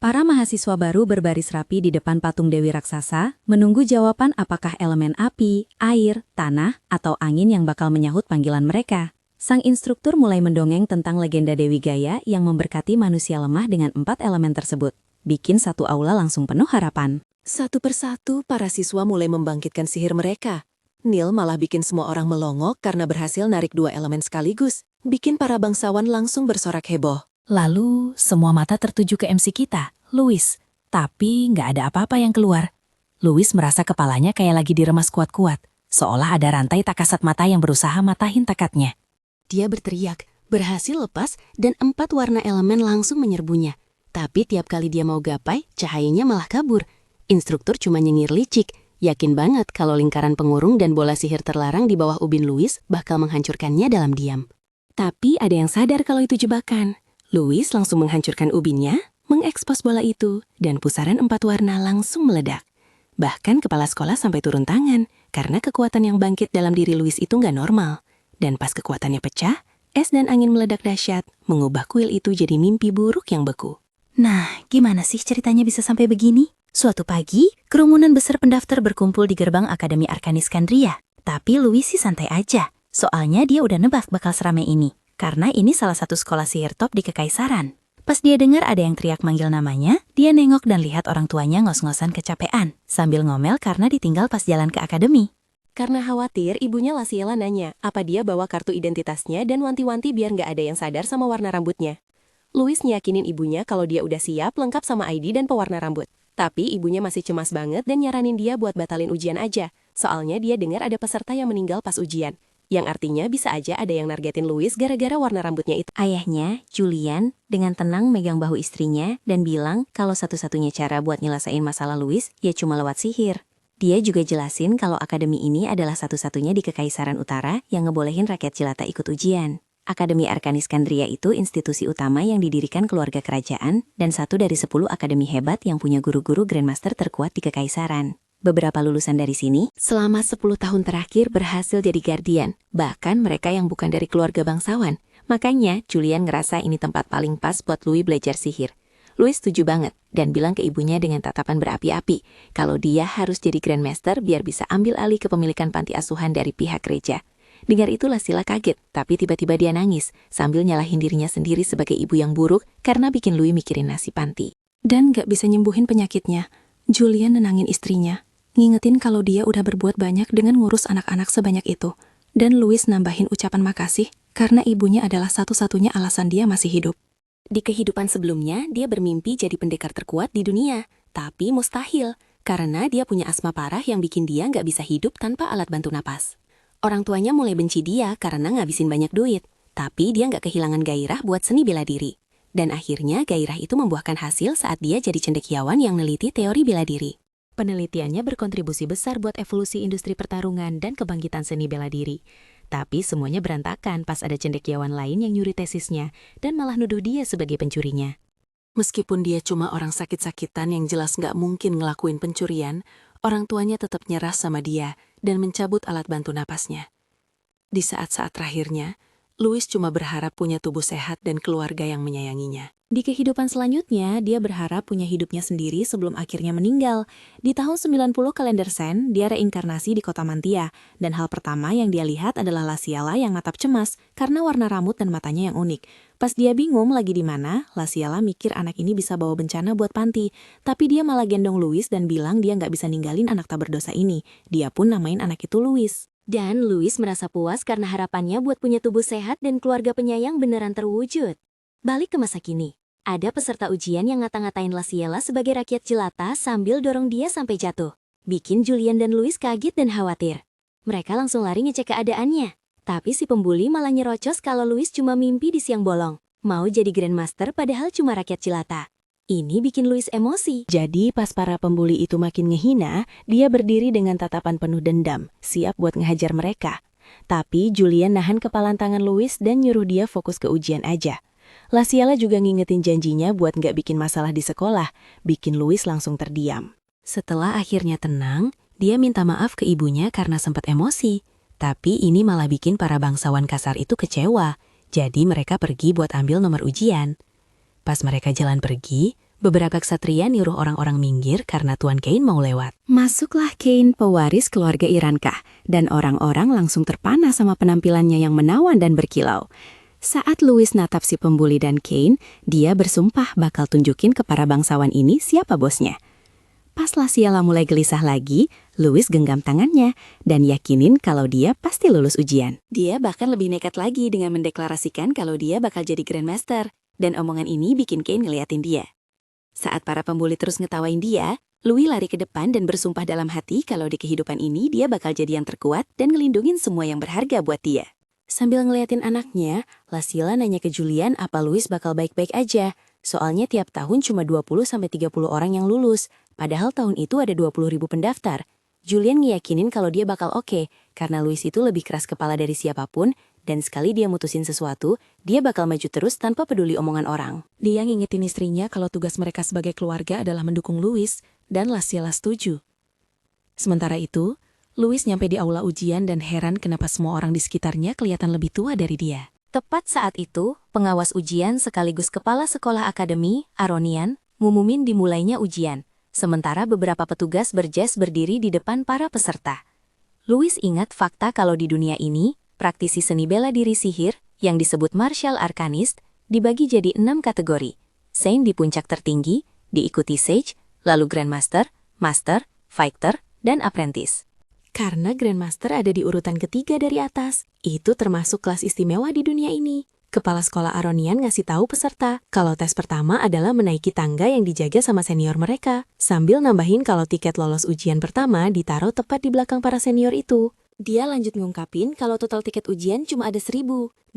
Para mahasiswa baru berbaris rapi di depan patung Dewi Raksasa, menunggu jawaban apakah elemen api, air, tanah, atau angin yang bakal menyahut panggilan mereka. Sang instruktur mulai mendongeng tentang legenda Dewi Gaya yang memberkati manusia lemah dengan 4 elemen tersebut. Bikin satu aula langsung penuh harapan. Satu persatu, para siswa mulai membangkitkan sihir mereka. Neil malah bikin semua orang melongok karena berhasil narik 2 elemen sekaligus. Bikin para bangsawan langsung bersorak heboh. Lalu, semua mata tertuju ke MC kita, Louis. Tapi nggak ada apa-apa yang keluar. Louis merasa kepalanya kayak lagi diremas kuat-kuat, seolah ada rantai tak kasat mata yang berusaha matahin tekadnya. Dia berteriak, berhasil lepas, dan 4 warna elemen langsung menyerbunya. Tapi tiap kali dia mau gapai, cahayanya malah kabur. Instruktur cuma nyengir licik, yakin banget kalau lingkaran pengurung dan bola sihir terlarang di bawah ubin Louis bakal menghancurkannya dalam diam. Tapi ada yang sadar kalau itu jebakan. Louis langsung menghancurkan ubinnya, mengekspos bola itu, dan pusaran 4 warna langsung meledak. Bahkan kepala sekolah sampai turun tangan, karena kekuatan yang bangkit dalam diri Louis itu nggak normal. Dan pas kekuatannya pecah, es dan angin meledak dahsyat, mengubah kuil itu jadi mimpi buruk yang beku. Nah, gimana sih ceritanya bisa sampai begini? Suatu pagi, kerumunan besar pendaftar berkumpul di gerbang Akademi Arkaniskandria. Tapi Louis sih santai aja, soalnya dia udah nebak bakal seramai ini. Karena ini salah satu sekolah sihir top di Kekaisaran. Pas dia dengar ada yang teriak manggil namanya, dia nengok dan lihat orang tuanya ngos-ngosan kecapean, sambil ngomel karena ditinggal pas jalan ke akademi. Karena khawatir, ibunya Lasiela nanya apa dia bawa kartu identitasnya dan wanti-wanti biar nggak ada yang sadar sama warna rambutnya. Louis nyakinin ibunya kalau dia udah siap lengkap sama ID dan pewarna rambut. Tapi ibunya masih cemas banget dan nyaranin dia buat batalin ujian aja. Soalnya dia dengar ada peserta yang meninggal pas ujian. Yang artinya bisa aja ada yang nargetin Louis gara-gara warna rambutnya itu. Ayahnya, Julian, dengan tenang megang bahu istrinya dan bilang kalau satu-satunya cara buat nyelesain masalah Louis ya cuma lewat sihir. Dia juga jelasin kalau akademi ini adalah satu-satunya di Kekaisaran Utara yang ngebolehin rakyat jelata ikut ujian. Akademi Arkaniskandria itu institusi utama yang didirikan keluarga kerajaan dan satu dari 10 akademi hebat yang punya guru-guru Grandmaster terkuat di Kekaisaran. Beberapa lulusan dari sini, selama 10 tahun terakhir berhasil jadi guardian, bahkan mereka yang bukan dari keluarga bangsawan. Makanya, Julian ngerasa ini tempat paling pas buat Louis belajar sihir. Louis setuju banget, dan bilang ke ibunya dengan tatapan berapi-api, kalau dia harus jadi Grandmaster biar bisa ambil alih kepemilikan panti asuhan dari pihak gereja. Dengar itu Lasiela kaget, tapi tiba-tiba dia nangis, sambil nyalahin dirinya sendiri sebagai ibu yang buruk karena bikin Louis mikirin nasib panti. Dan gak bisa nyembuhin penyakitnya, Julian nenangin istrinya. Ngingetin kalau dia udah berbuat banyak dengan ngurus anak-anak sebanyak itu. Dan Louis nambahin ucapan makasih karena ibunya adalah satu-satunya alasan dia masih hidup. Di kehidupan sebelumnya, dia bermimpi jadi pendekar terkuat di dunia. Tapi mustahil, karena dia punya asma parah yang bikin dia nggak bisa hidup tanpa alat bantu napas. Orang tuanya mulai benci dia karena ngabisin banyak duit. Tapi dia nggak kehilangan gairah buat seni bela diri. Dan akhirnya gairah itu membuahkan hasil saat dia jadi cendekiawan yang neliti teori bela diri. Penelitiannya berkontribusi besar buat evolusi industri pertarungan dan kebangkitan seni bela diri. Tapi semuanya berantakan pas ada cendekiawan lain yang nyuri tesisnya dan malah nuduh dia sebagai pencurinya. Meskipun dia cuma orang sakit-sakitan yang jelas nggak mungkin ngelakuin pencurian, orang tuanya tetap nyerah sama dia dan mencabut alat bantu napasnya. Di saat-saat terakhirnya, Louis cuma berharap punya tubuh sehat dan keluarga yang menyayanginya. Di kehidupan selanjutnya, dia berharap punya hidupnya sendiri sebelum akhirnya meninggal. Di tahun 90 kalender Sen, dia reinkarnasi di kota Mantia. Dan hal pertama yang dia lihat adalah Lasiela yang natap cemas karena warna rambut dan matanya yang unik. Pas dia bingung lagi di mana, Lasiela mikir anak ini bisa bawa bencana buat panti. Tapi dia malah gendong Louis dan bilang dia nggak bisa ninggalin anak tak berdosa ini. Dia pun namain anak itu Louis. Dan Louis merasa puas karena harapannya buat punya tubuh sehat dan keluarga penyayang beneran terwujud. Balik ke masa kini. Ada peserta ujian yang ngata-ngatain Lasiela sebagai rakyat jelata sambil dorong dia sampai jatuh. Bikin Julian dan Louis kaget dan khawatir. Mereka langsung lari ngecek keadaannya. Tapi si pembuli malah nyerocos kalau Louis cuma mimpi di siang bolong. Mau jadi Grandmaster padahal cuma rakyat jelata. Ini bikin Louis emosi. Jadi pas para pembuli itu makin ngehina, dia berdiri dengan tatapan penuh dendam, siap buat ngehajar mereka. Tapi Julian nahan kepalan tangan Louis dan nyuruh dia fokus ke ujian aja. Lasiela juga ngingetin janjinya buat nggak bikin masalah di sekolah, bikin Louis langsung terdiam. Setelah akhirnya tenang, dia minta maaf ke ibunya karena sempat emosi. Tapi ini malah bikin para bangsawan kasar itu kecewa, jadi mereka pergi buat ambil nomor ujian. Pas mereka jalan pergi, Beberapa ksatria nyuruh orang-orang minggir karena Tuan Kane mau lewat. Masuklah Kane, pewaris keluarga Irankah, dan orang-orang langsung terpana sama penampilannya yang menawan dan berkilau. Saat Louis natap si pembuli dan Kane, dia bersumpah bakal tunjukin ke para bangsawan ini siapa bosnya. Pas Lassiela mulai gelisah lagi, Louis genggam tangannya dan yakinin kalau dia pasti lulus ujian. Dia bahkan lebih nekat lagi dengan mendeklarasikan kalau dia bakal jadi Grandmaster, dan omongan ini bikin Kane ngeliatin dia. Saat para pembuli terus ngetawain dia, Louis lari ke depan dan bersumpah dalam hati kalau di kehidupan ini dia bakal jadi yang terkuat dan ngelindungin semua yang berharga buat dia. Sambil ngeliatin anaknya, Lassiela nanya ke Julian apa Louis bakal baik-baik aja. Soalnya tiap tahun cuma 20-30 orang yang lulus, padahal tahun itu ada 20.000 pendaftar. Julian ngeyakinin kalau dia bakal oke, karena Louis itu lebih keras kepala dari siapapun, dan sekali dia mutusin sesuatu, dia bakal maju terus tanpa peduli omongan orang. Dia ngingetin istrinya kalau tugas mereka sebagai keluarga adalah mendukung Louis, dan Lassiela setuju. Sementara itu, Louis nyampe di aula ujian dan heran kenapa semua orang di sekitarnya kelihatan lebih tua dari dia. Tepat saat itu, pengawas ujian sekaligus kepala sekolah akademi, Aronian, ngumumin dimulainya ujian, sementara beberapa petugas berjas berdiri di depan para peserta. Louis ingat fakta kalau di dunia ini, praktisi seni bela diri sihir, yang disebut martial arcanist, dibagi jadi 6 kategori. Saint di puncak tertinggi, diikuti Sage, lalu Grandmaster, Master, Fighter, dan Apprentice. Karena Grandmaster ada di urutan ketiga dari atas, itu termasuk kelas istimewa di dunia ini. Kepala sekolah Aronian ngasih tahu peserta kalau tes pertama adalah menaiki tangga yang dijaga sama senior mereka, sambil nambahin kalau tiket lolos ujian pertama ditaruh tepat di belakang para senior itu. Dia lanjut ngungkapin kalau total tiket ujian cuma ada 1.000,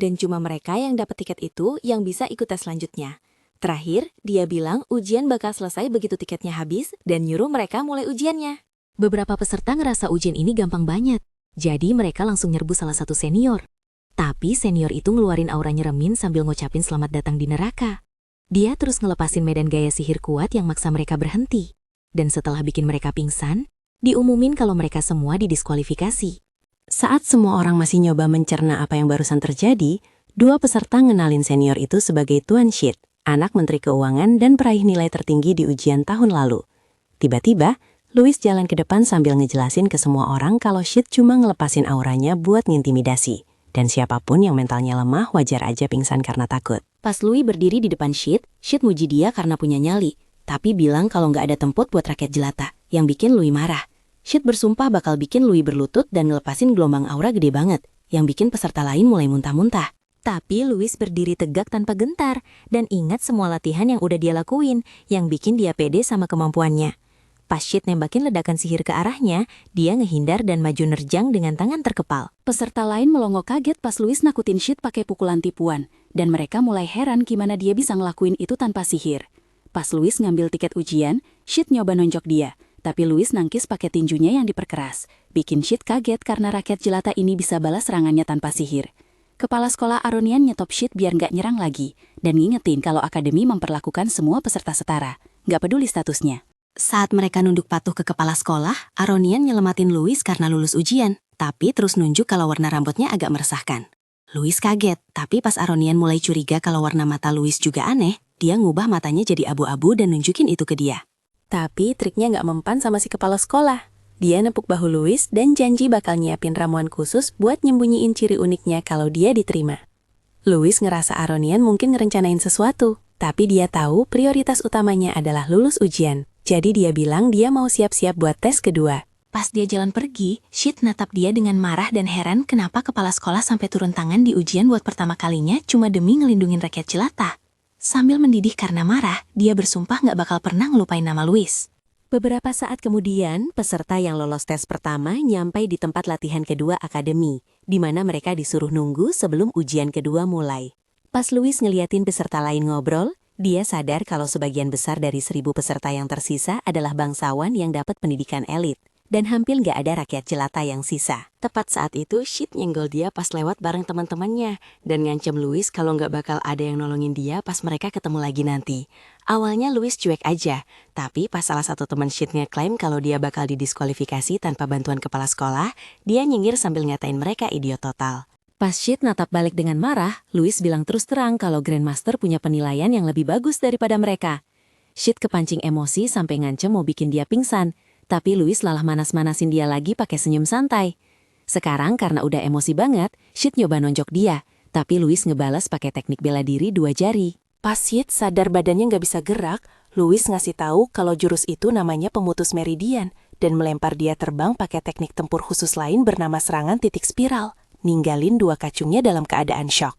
dan cuma mereka yang dapat tiket itu yang bisa ikut tes selanjutnya. Terakhir, dia bilang ujian bakal selesai begitu tiketnya habis dan nyuruh mereka mulai ujiannya. Beberapa peserta ngerasa ujian ini gampang banget, jadi mereka langsung nyerbu salah satu senior. Tapi senior itu ngeluarin aura nyeremin sambil ngucapin selamat datang di neraka. Dia terus ngelepasin medan gaya sihir kuat yang maksa mereka berhenti. Dan setelah bikin mereka pingsan, diumumin kalau mereka semua didiskualifikasi. Saat semua orang masih nyoba mencerna apa yang barusan terjadi, 2 peserta ngenalin senior itu sebagai Tuan Shit, anak Menteri Keuangan dan peraih nilai tertinggi di ujian tahun lalu. Tiba-tiba, Louis jalan ke depan sambil ngejelasin ke semua orang kalau Shit cuma ngelepasin auranya buat ngintimidasi. Dan siapapun yang mentalnya lemah wajar aja pingsan karena takut. Pas Louis berdiri di depan Shit muji dia karena punya nyali, tapi bilang kalau nggak ada tempat buat rakyat jelata, yang bikin Louis marah. Shit bersumpah bakal bikin Louis berlutut dan ngelepasin gelombang aura gede banget, yang bikin peserta lain mulai muntah-muntah. Tapi Louis berdiri tegak tanpa gentar, dan ingat semua latihan yang udah dia lakuin, yang bikin dia pede sama kemampuannya. Pas Shit nembakin ledakan sihir ke arahnya, dia ngehindar dan maju nerjang dengan tangan terkepal. Peserta lain melongo kaget pas Louis nakutin Shit pakai pukulan tipuan, dan mereka mulai heran gimana dia bisa ngelakuin itu tanpa sihir. Pas Louis ngambil tiket ujian, Shit nyoba nonjok dia, tapi Louis nangkis pakai tinjunya yang diperkeras, bikin Shit kaget karena rakyat jelata ini bisa balas serangannya tanpa sihir. Kepala sekolah Aronian nyetop Shit biar nggak nyerang lagi, dan ngingetin kalau akademi memperlakukan semua peserta setara, nggak peduli statusnya. Saat mereka nunduk patuh ke kepala sekolah, Aronian nyelamatin Louis karena lulus ujian, tapi terus nunjuk kalau warna rambutnya agak meresahkan. Louis kaget, tapi pas Aronian mulai curiga kalau warna mata Louis juga aneh, dia ngubah matanya jadi abu-abu dan nunjukin itu ke dia. Tapi triknya nggak mempan sama si kepala sekolah. Dia nepuk bahu Louis dan janji bakal nyiapin ramuan khusus buat nyembunyiin ciri uniknya kalau dia diterima. Louis ngerasa Aronian mungkin ngerencanain sesuatu, tapi dia tahu prioritas utamanya adalah lulus ujian. Jadi dia bilang dia mau siap-siap buat tes kedua. Pas dia jalan pergi, Shit natap dia dengan marah dan heran kenapa kepala sekolah sampai turun tangan di ujian buat pertama kalinya cuma demi ngelindungin rakyat jelata. Sambil mendidih karena marah, dia bersumpah nggak bakal pernah ngelupain nama Louis. Beberapa saat kemudian, peserta yang lolos tes pertama nyampai di tempat latihan kedua akademi, di mana mereka disuruh nunggu sebelum ujian kedua mulai. Pas Louis ngeliatin peserta lain ngobrol, dia sadar kalau sebagian besar dari 1.000 peserta yang tersisa adalah bangsawan yang dapat pendidikan elit, dan hampir nggak ada rakyat jelata yang sisa. Tepat saat itu, Shit nyenggol dia pas lewat bareng teman-temannya, dan ngancem Louis kalau nggak bakal ada yang nolongin dia pas mereka ketemu lagi nanti. Awalnya Louis cuek aja, tapi pas salah satu teman Shit-nya klaim kalau dia bakal didiskualifikasi tanpa bantuan kepala sekolah, dia nyengir sambil ngatain mereka idiot total. Pas Shit natap balik dengan marah, Louis bilang terus terang kalau Grandmaster punya penilaian yang lebih bagus daripada mereka. Sheet kepancing emosi sampai ngancem mau bikin dia pingsan, tapi Louis malah manas-manasin dia lagi pakai senyum santai. Sekarang karena udah emosi banget, Sheet nyoba nonjok dia, tapi Louis ngebalas pakai teknik bela diri 2 jari. Pas Sheet sadar badannya nggak bisa gerak, Louis ngasih tahu kalau jurus itu namanya pemutus meridian dan melempar dia terbang pakai teknik tempur khusus lain bernama serangan titik spiral, ninggalin 2 kacungnya dalam keadaan syok.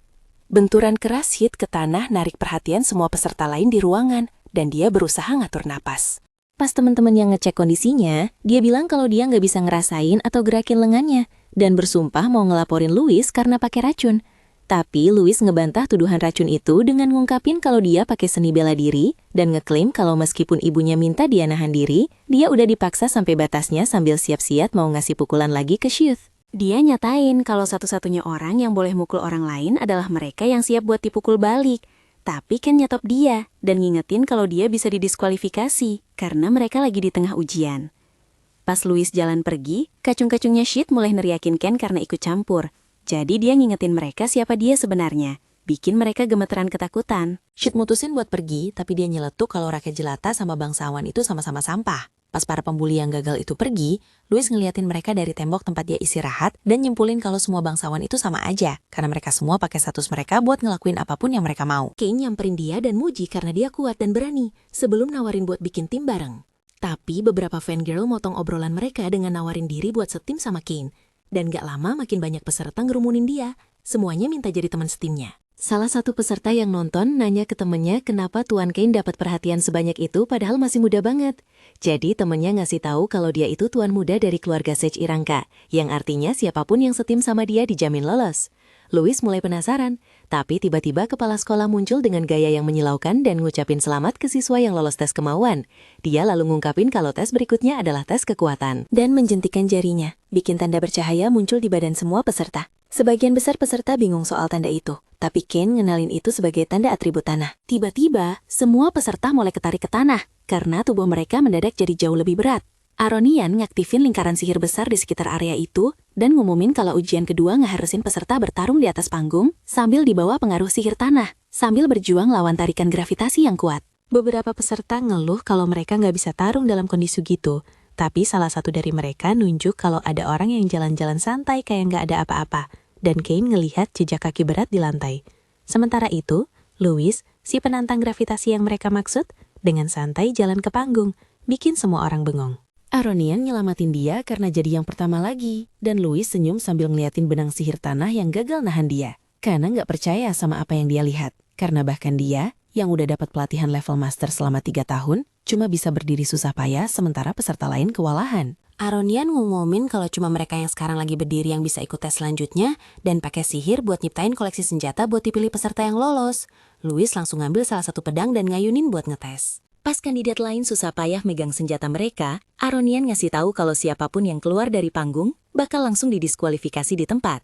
Benturan keras Sheet ke tanah narik perhatian semua peserta lain di ruangan, dan dia berusaha ngatur napas. Pas teman-teman yang ngecek kondisinya, dia bilang kalau dia nggak bisa ngerasain atau gerakin lengannya, dan bersumpah mau ngelaporin Louis karena pakai racun. Tapi Louis ngebantah tuduhan racun itu dengan ngungkapin kalau dia pakai seni bela diri, dan ngeklaim kalau meskipun ibunya minta dia nahan diri, dia udah dipaksa sampai batasnya sambil siap-siap mau ngasih pukulan lagi ke Sheet. Dia nyatain kalau satu-satunya orang yang boleh mukul orang lain adalah mereka yang siap buat dipukul balik. Tapi Ken nyetop dia dan ngingetin kalau dia bisa didiskualifikasi karena mereka lagi di tengah ujian. Pas Louis jalan pergi, kacung-kacungnya Sheet mulai neriakin Ken karena ikut campur. Jadi dia ngingetin mereka siapa dia sebenarnya, bikin mereka gemeteran ketakutan. Sheet mutusin buat pergi, tapi dia nyeletuk kalau rakyat jelata sama bangsawan itu sama-sama sampah. Pas para pembuli yang gagal itu pergi, Louis ngeliatin mereka dari tembok tempat dia istirahat dan nyimpulin kalau semua bangsawan itu sama aja, karena mereka semua pakai status mereka buat ngelakuin apapun yang mereka mau. Kane nyamperin dia dan muji karena dia kuat dan berani, sebelum nawarin buat bikin tim bareng. Tapi beberapa fangirl motong obrolan mereka dengan nawarin diri buat setim sama Kane. Dan gak lama makin banyak peserta ngerumunin dia, semuanya minta jadi teman setimnya. Salah satu peserta yang nonton nanya ke temennya kenapa Tuan Kane dapat perhatian sebanyak itu padahal masih muda banget. Jadi temennya ngasih tahu kalau dia itu tuan muda dari keluarga Sage Irangka, yang artinya siapapun yang setim sama dia dijamin lolos. Louis mulai penasaran, tapi tiba-tiba kepala sekolah muncul dengan gaya yang menyilaukan dan ngucapin selamat ke siswa yang lolos tes kemauan. Dia lalu ngungkapin kalau tes berikutnya adalah tes kekuatan. Dan menjentikan jarinya, bikin tanda bercahaya muncul di badan semua peserta. Sebagian besar peserta bingung soal tanda itu, tapi Kane ngenalin itu sebagai tanda atribut tanah. Tiba-tiba, semua peserta mulai ketarik ke tanah, karena tubuh mereka mendadak jadi jauh lebih berat. Aronian ngaktifin lingkaran sihir besar di sekitar area itu, dan ngumumin kalau ujian kedua ngeharusin peserta bertarung di atas panggung, sambil dibawa pengaruh sihir tanah, sambil berjuang lawan tarikan gravitasi yang kuat. Beberapa peserta ngeluh kalau mereka nggak bisa tarung dalam kondisi gitu, tapi salah satu dari mereka nunjuk kalau ada orang yang jalan-jalan santai kayak nggak ada apa-apa, dan Kane ngelihat jejak kaki berat di lantai. Sementara itu, Louis, si penantang gravitasi yang mereka maksud, dengan santai jalan ke panggung, bikin semua orang bengong. Aronian nyelamatin dia karena jadi yang pertama lagi, dan Louis senyum sambil ngeliatin benang sihir tanah yang gagal nahan dia, karena nggak percaya sama apa yang dia lihat. Karena bahkan dia, yang udah dapat pelatihan level master selama 3 tahun, cuma bisa berdiri susah payah sementara peserta lain kewalahan. Aronian ngumumin kalau cuma mereka yang sekarang lagi berdiri yang bisa ikut tes selanjutnya dan pakai sihir buat nyiptain koleksi senjata buat dipilih peserta yang lolos. Louis langsung ngambil salah satu pedang dan ngayunin buat ngetes. Pas kandidat lain susah payah megang senjata mereka, Aronian ngasih tahu kalau siapapun yang keluar dari panggung bakal langsung didiskualifikasi di tempat.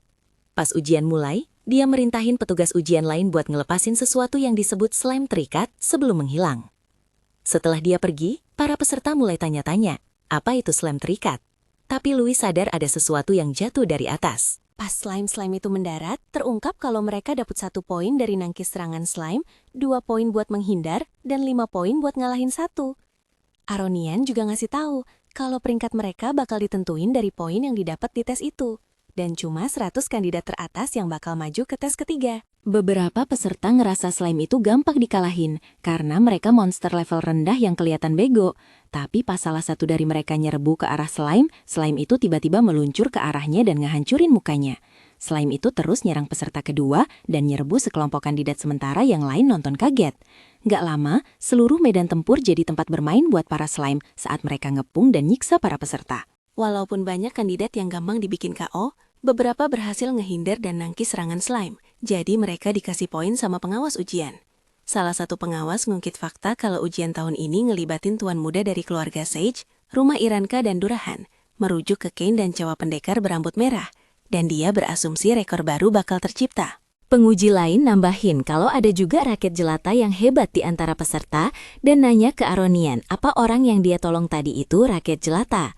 Pas ujian mulai, dia merintahin petugas ujian lain buat ngelepasin sesuatu yang disebut slime terikat sebelum menghilang. Setelah dia pergi, para peserta mulai tanya-tanya, apa itu slime terikat? Tapi Louis sadar ada sesuatu yang jatuh dari atas. Pas slime-slime itu mendarat, terungkap kalau mereka dapat 1 poin dari nangkis serangan slime, 2 poin buat menghindar, dan 5 poin buat ngalahin 1. Aronian juga ngasih tahu kalau peringkat mereka bakal ditentuin dari poin yang didapat di tes itu. Dan cuma 100 kandidat teratas yang bakal maju ke tes ketiga. Beberapa peserta ngerasa slime itu gampang dikalahin karena mereka monster level rendah yang kelihatan bego. Tapi pas salah satu dari mereka nyerbu ke arah slime, slime itu tiba-tiba meluncur ke arahnya dan ngehancurin mukanya. Slime itu terus nyerang peserta kedua dan nyerbu sekelompok kandidat sementara yang lain nonton kaget. Gak lama, seluruh medan tempur jadi tempat bermain buat para slime saat mereka ngepung dan nyiksa para peserta. Walaupun banyak kandidat yang gampang dibikin KO, beberapa berhasil ngehindar dan nangkis serangan slime, jadi mereka dikasih poin sama pengawas ujian. Salah satu pengawas ngungkit fakta kalau ujian tahun ini ngelibatin tuan muda dari keluarga Sage, rumah Iranka dan Durahan, merujuk ke Kane dan cowok pendekar berambut merah, dan dia berasumsi rekor baru bakal tercipta. Penguji lain nambahin kalau ada juga rakyat jelata yang hebat di antara peserta dan nanya ke Aronian apa orang yang dia tolong tadi itu rakyat jelata.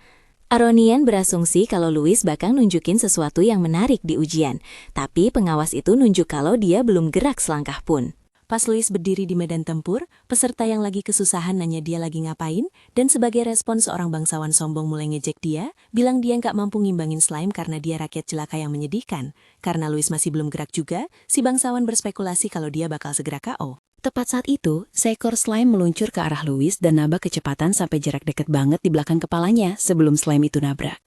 Aronian berasumsi kalau Louis bakal nunjukin sesuatu yang menarik di ujian, tapi pengawas itu nunjuk kalau dia belum gerak selangkah pun. Pas Louis berdiri di medan tempur, peserta yang lagi kesusahan nanya dia lagi ngapain, dan sebagai respon seorang bangsawan sombong mulai ngejek dia, bilang dia nggak mampu ngimbangin slime karena dia rakyat jelaka yang menyedihkan. Karena Louis masih belum gerak juga, si bangsawan berspekulasi kalau dia bakal segera KO. Tepat saat itu, seekor slime meluncur ke arah Louis dan nabak kecepatan sampai jarak dekat banget di belakang kepalanya sebelum slime itu nabrak.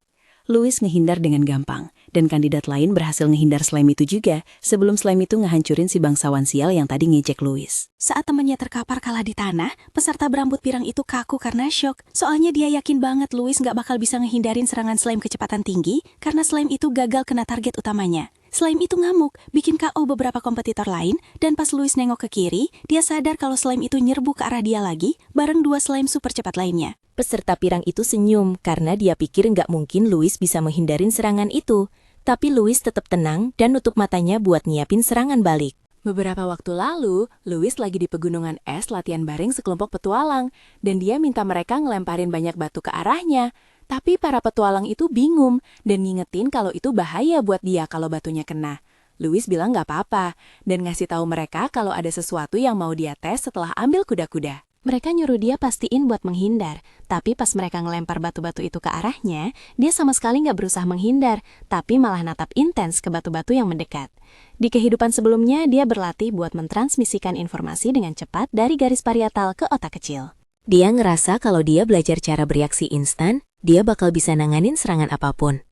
Louis ngehindar dengan gampang, dan kandidat lain berhasil ngehindar slime itu juga sebelum slime itu ngehancurin si bangsawan sial yang tadi ngejek Louis. Saat temannya terkapar kalah di tanah, peserta berambut pirang itu kaku karena syok. Soalnya dia yakin banget Louis nggak bakal bisa ngehindarin serangan slime kecepatan tinggi karena slime itu gagal kena target utamanya. Slime itu ngamuk, bikin KO beberapa kompetitor lain, dan pas Louis nengok ke kiri, dia sadar kalau slime itu nyerbu ke arah dia lagi, bareng 2 slime super cepat lainnya. Peserta pirang itu senyum karena dia pikir nggak mungkin Louis bisa menghindarin serangan itu. Tapi Louis tetap tenang dan nutup matanya buat nyiapin serangan balik. Beberapa waktu lalu, Louis lagi di pegunungan es latihan bareng sekelompok petualang, dan dia minta mereka ngelemparin banyak batu ke arahnya. Tapi para petualang itu bingung dan ngingetin kalau itu bahaya buat dia kalau batunya kena. Louis bilang nggak apa-apa dan ngasih tahu mereka kalau ada sesuatu yang mau dia tes setelah ambil kuda-kuda. Mereka nyuruh dia pastiin buat menghindar, tapi pas mereka ngelempar batu-batu itu ke arahnya, dia sama sekali nggak berusaha menghindar, tapi malah natap intens ke batu-batu yang mendekat. Di kehidupan sebelumnya, dia berlatih buat mentransmisikan informasi dengan cepat dari garis parietal ke otak kecil. Dia ngerasa kalau dia belajar cara bereaksi instan, dia bakal bisa nanganin serangan apapun.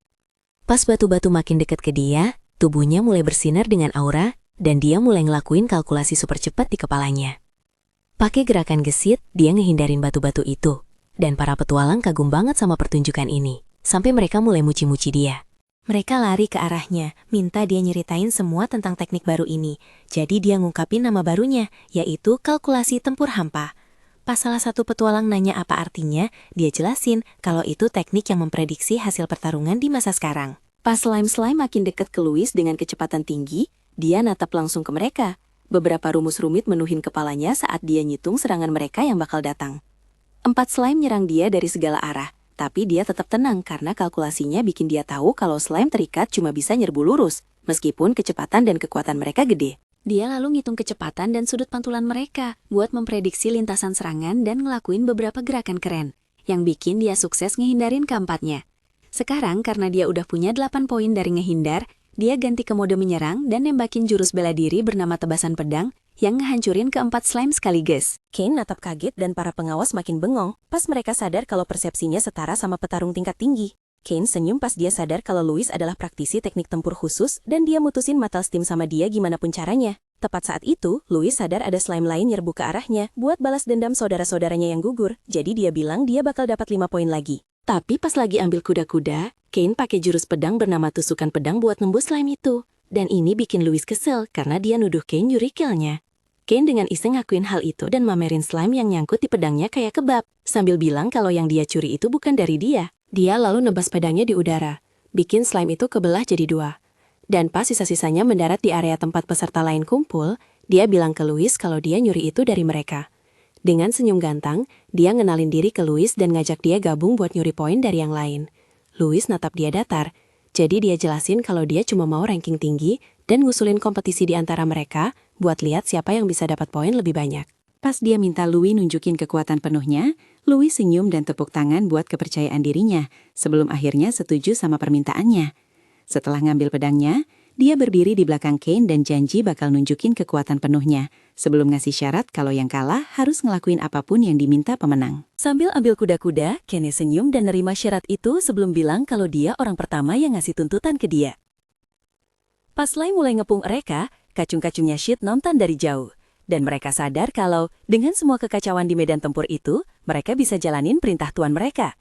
Pas batu-batu makin dekat ke dia, tubuhnya mulai bersinar dengan aura, dan dia mulai ngelakuin kalkulasi super cepat di kepalanya. Pakai gerakan gesit, dia ngehindarin batu-batu itu. Dan para petualang kagum banget sama pertunjukan ini, sampai mereka mulai muji-muji dia. Mereka lari ke arahnya, minta dia nyeritain semua tentang teknik baru ini. Jadi dia ngungkapin nama barunya, yaitu kalkulasi tempur hampa. Pas salah satu petualang nanya apa artinya, dia jelasin kalau itu teknik yang memprediksi hasil pertarungan di masa sekarang. Pas slime-slime makin dekat ke Louis dengan kecepatan tinggi, dia natap langsung ke mereka. Beberapa rumus rumit menuhin kepalanya saat dia nyitung serangan mereka yang bakal datang. 4 slime nyerang dia dari segala arah, tapi dia tetap tenang karena kalkulasinya bikin dia tahu kalau slime terikat cuma bisa nyerbu lurus, meskipun kecepatan dan kekuatan mereka gede. Dia lalu ngitung kecepatan dan sudut pantulan mereka buat memprediksi lintasan serangan dan ngelakuin beberapa gerakan keren, yang bikin dia sukses ngehindarin keempatnya. Sekarang karena dia udah punya 8 poin dari ngehindar, dia ganti ke mode menyerang dan nembakin jurus bela diri bernama tebasan pedang yang ngehancurin keempat slime sekaligus. Kane natap kaget dan para pengawas makin bengong pas mereka sadar kalau persepsinya setara sama petarung tingkat tinggi. Kane senyum pas dia sadar kalau Louis adalah praktisi teknik tempur khusus dan dia mutusin Metal Steam sama dia gimana pun caranya. Tepat saat itu, Louis sadar ada slime lain nyerbu ke arahnya buat balas dendam saudara-saudaranya yang gugur, jadi dia bilang dia bakal dapat 5 poin lagi. Tapi pas lagi ambil kuda-kuda, Kane pakai jurus pedang bernama tusukan pedang buat nembus slime itu. Dan ini bikin Louis kesel karena dia nuduh Kane nyuri kill-nya. Kane dengan iseng ngakuin hal itu dan mamerin slime yang nyangkut di pedangnya kayak kebab, sambil bilang kalau yang dia curi itu bukan dari dia. Dia lalu nebas pedangnya di udara, bikin slime itu kebelah jadi 2. Dan pas sisa-sisanya mendarat di area tempat peserta lain kumpul, dia bilang ke Louis kalau dia nyuri itu dari mereka. Dengan senyum gantang, dia ngenalin diri ke Louis dan ngajak dia gabung buat nyuri poin dari yang lain. Louis natap dia datar, jadi dia jelasin kalau dia cuma mau ranking tinggi dan ngusulin kompetisi di antara mereka buat lihat siapa yang bisa dapat poin lebih banyak. Pas dia minta Louis nunjukin kekuatan penuhnya, Louis senyum dan tepuk tangan buat kepercayaan dirinya sebelum akhirnya setuju sama permintaannya. Setelah ngambil pedangnya, dia berdiri di belakang Kane dan janji bakal nunjukin kekuatan penuhnya sebelum ngasih syarat kalau yang kalah harus ngelakuin apapun yang diminta pemenang. Sambil ambil kuda-kuda, Kane senyum dan nerima syarat itu sebelum bilang kalau dia orang pertama yang ngasih tuntutan ke dia. Pas Slime mulai ngepung mereka, kacung-kacungnya Shit nonton dari jauh. Dan mereka sadar kalau dengan semua kekacauan di medan tempur itu, mereka bisa jalanin perintah tuan mereka.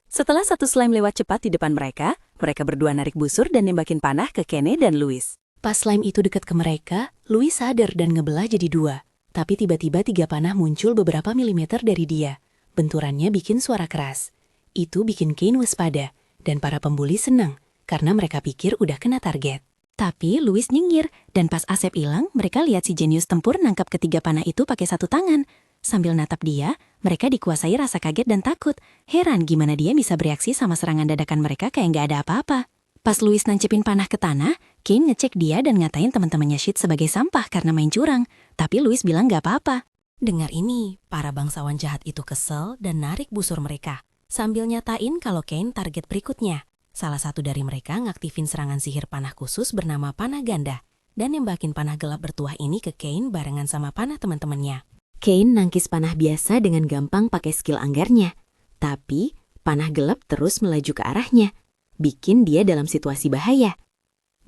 Setelah satu slime lewat cepat di depan mereka berdua narik busur dan nembakin panah ke Kane dan Louis. Pas slime itu dekat ke mereka, Louis sadar dan ngebelah jadi 2. Tapi tiba-tiba 3 panah muncul beberapa milimeter dari dia. Benturannya bikin suara keras. Itu bikin Kane waspada, dan para pembuli senang, karena mereka pikir udah kena target. Tapi Louis nyengir, dan pas Asep hilang, mereka lihat si jenius tempur nangkap ketiga panah itu pakai 1 tangan. Sambil natap dia, mereka dikuasai rasa kaget dan takut. Heran gimana dia bisa bereaksi sama serangan dadakan mereka kayak nggak ada apa-apa. Pas Louis nancepin panah ke tanah, Kane ngecek dia dan ngatain teman-temannya Sid sebagai sampah karena main curang. Tapi Louis bilang gak apa-apa. Dengar ini, para bangsawan jahat itu kesel dan narik busur mereka, sambil nyatain kalau Kane target berikutnya. Salah satu dari mereka ngaktifin serangan sihir panah khusus bernama panah ganda, dan nembakin panah gelap bertuah ini ke Kane barengan sama panah teman-temannya. Kane nangkis panah biasa dengan gampang pakai skill anggarnya. Tapi, panah gelap terus melaju ke arahnya, bikin dia dalam situasi bahaya.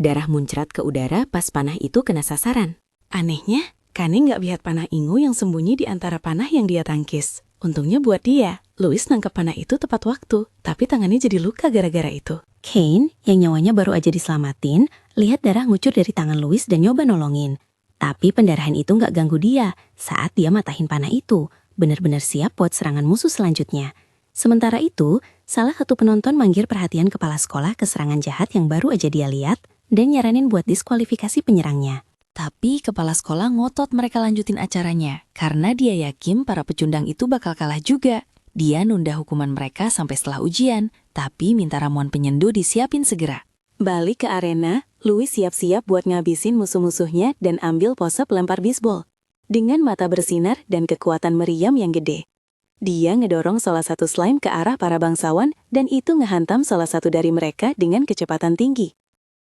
Darah muncrat ke udara pas panah itu kena sasaran. Anehnya, Kane nggak lihat panah Ingu yang sembunyi di antara panah yang dia tangkis. Untungnya buat dia, Louis nangkep panah itu tepat waktu, tapi tangannya jadi luka gara-gara itu. Kane, yang nyawanya baru aja diselamatin, lihat darah ngucur dari tangan Louis dan nyoba nolongin. Tapi pendarahan itu nggak ganggu dia saat dia matahin panah itu, benar-benar siap buat serangan musuh selanjutnya. Sementara itu, salah satu penonton manggil perhatian kepala sekolah ke serangan jahat yang baru aja dia lihat dan nyaranin buat diskualifikasi penyerangnya. Tapi kepala sekolah ngotot mereka lanjutin acaranya, karena dia yakin para pecundang itu bakal kalah juga. Dia nunda hukuman mereka sampai setelah ujian, tapi minta ramuan penyendu disiapin segera. Balik ke arena, Louis siap-siap buat ngabisin musuh-musuhnya dan ambil pose pelempar bisbol. Dengan mata bersinar dan kekuatan meriam yang gede. Dia ngedorong salah satu slime ke arah para bangsawan dan itu ngehantam salah satu dari mereka dengan kecepatan tinggi.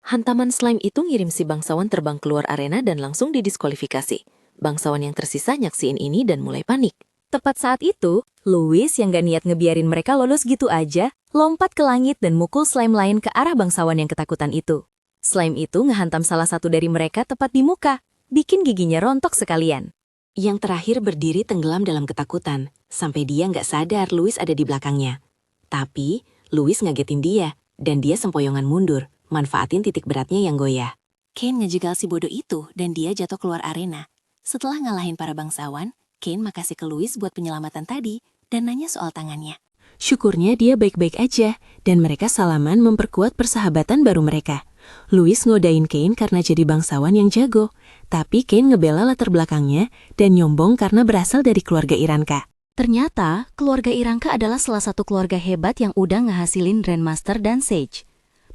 Hantaman slime itu ngirim si bangsawan terbang keluar arena dan langsung didiskualifikasi. Bangsawan yang tersisa nyaksiin ini dan mulai panik. Tepat saat itu, Louis yang gak niat ngebiarin mereka lolos gitu aja, lompat ke langit dan mukul slime lain ke arah bangsawan yang ketakutan itu. Slime itu ngehantam salah satu dari mereka tepat di muka, bikin giginya rontok sekalian. Yang terakhir berdiri tenggelam dalam ketakutan, sampai dia nggak sadar Louis ada di belakangnya. Tapi, Louis ngagetin dia, dan dia sempoyongan mundur, manfaatin titik beratnya yang goyah. Kane ngejegal si bodoh itu dan dia jatuh keluar arena. Setelah ngalahin para bangsawan, Kane makasih ke Louis buat penyelamatan tadi dan nanya soal tangannya. Syukurnya dia baik-baik aja, dan mereka salaman memperkuat persahabatan baru mereka. Louis ngodain Kane karena jadi bangsawan yang jago, tapi Kane ngebela latar belakangnya dan nyombong karena berasal dari keluarga Iranka. Ternyata, keluarga Iranka adalah salah satu keluarga hebat yang udah ngehasilin Grandmaster dan Sage.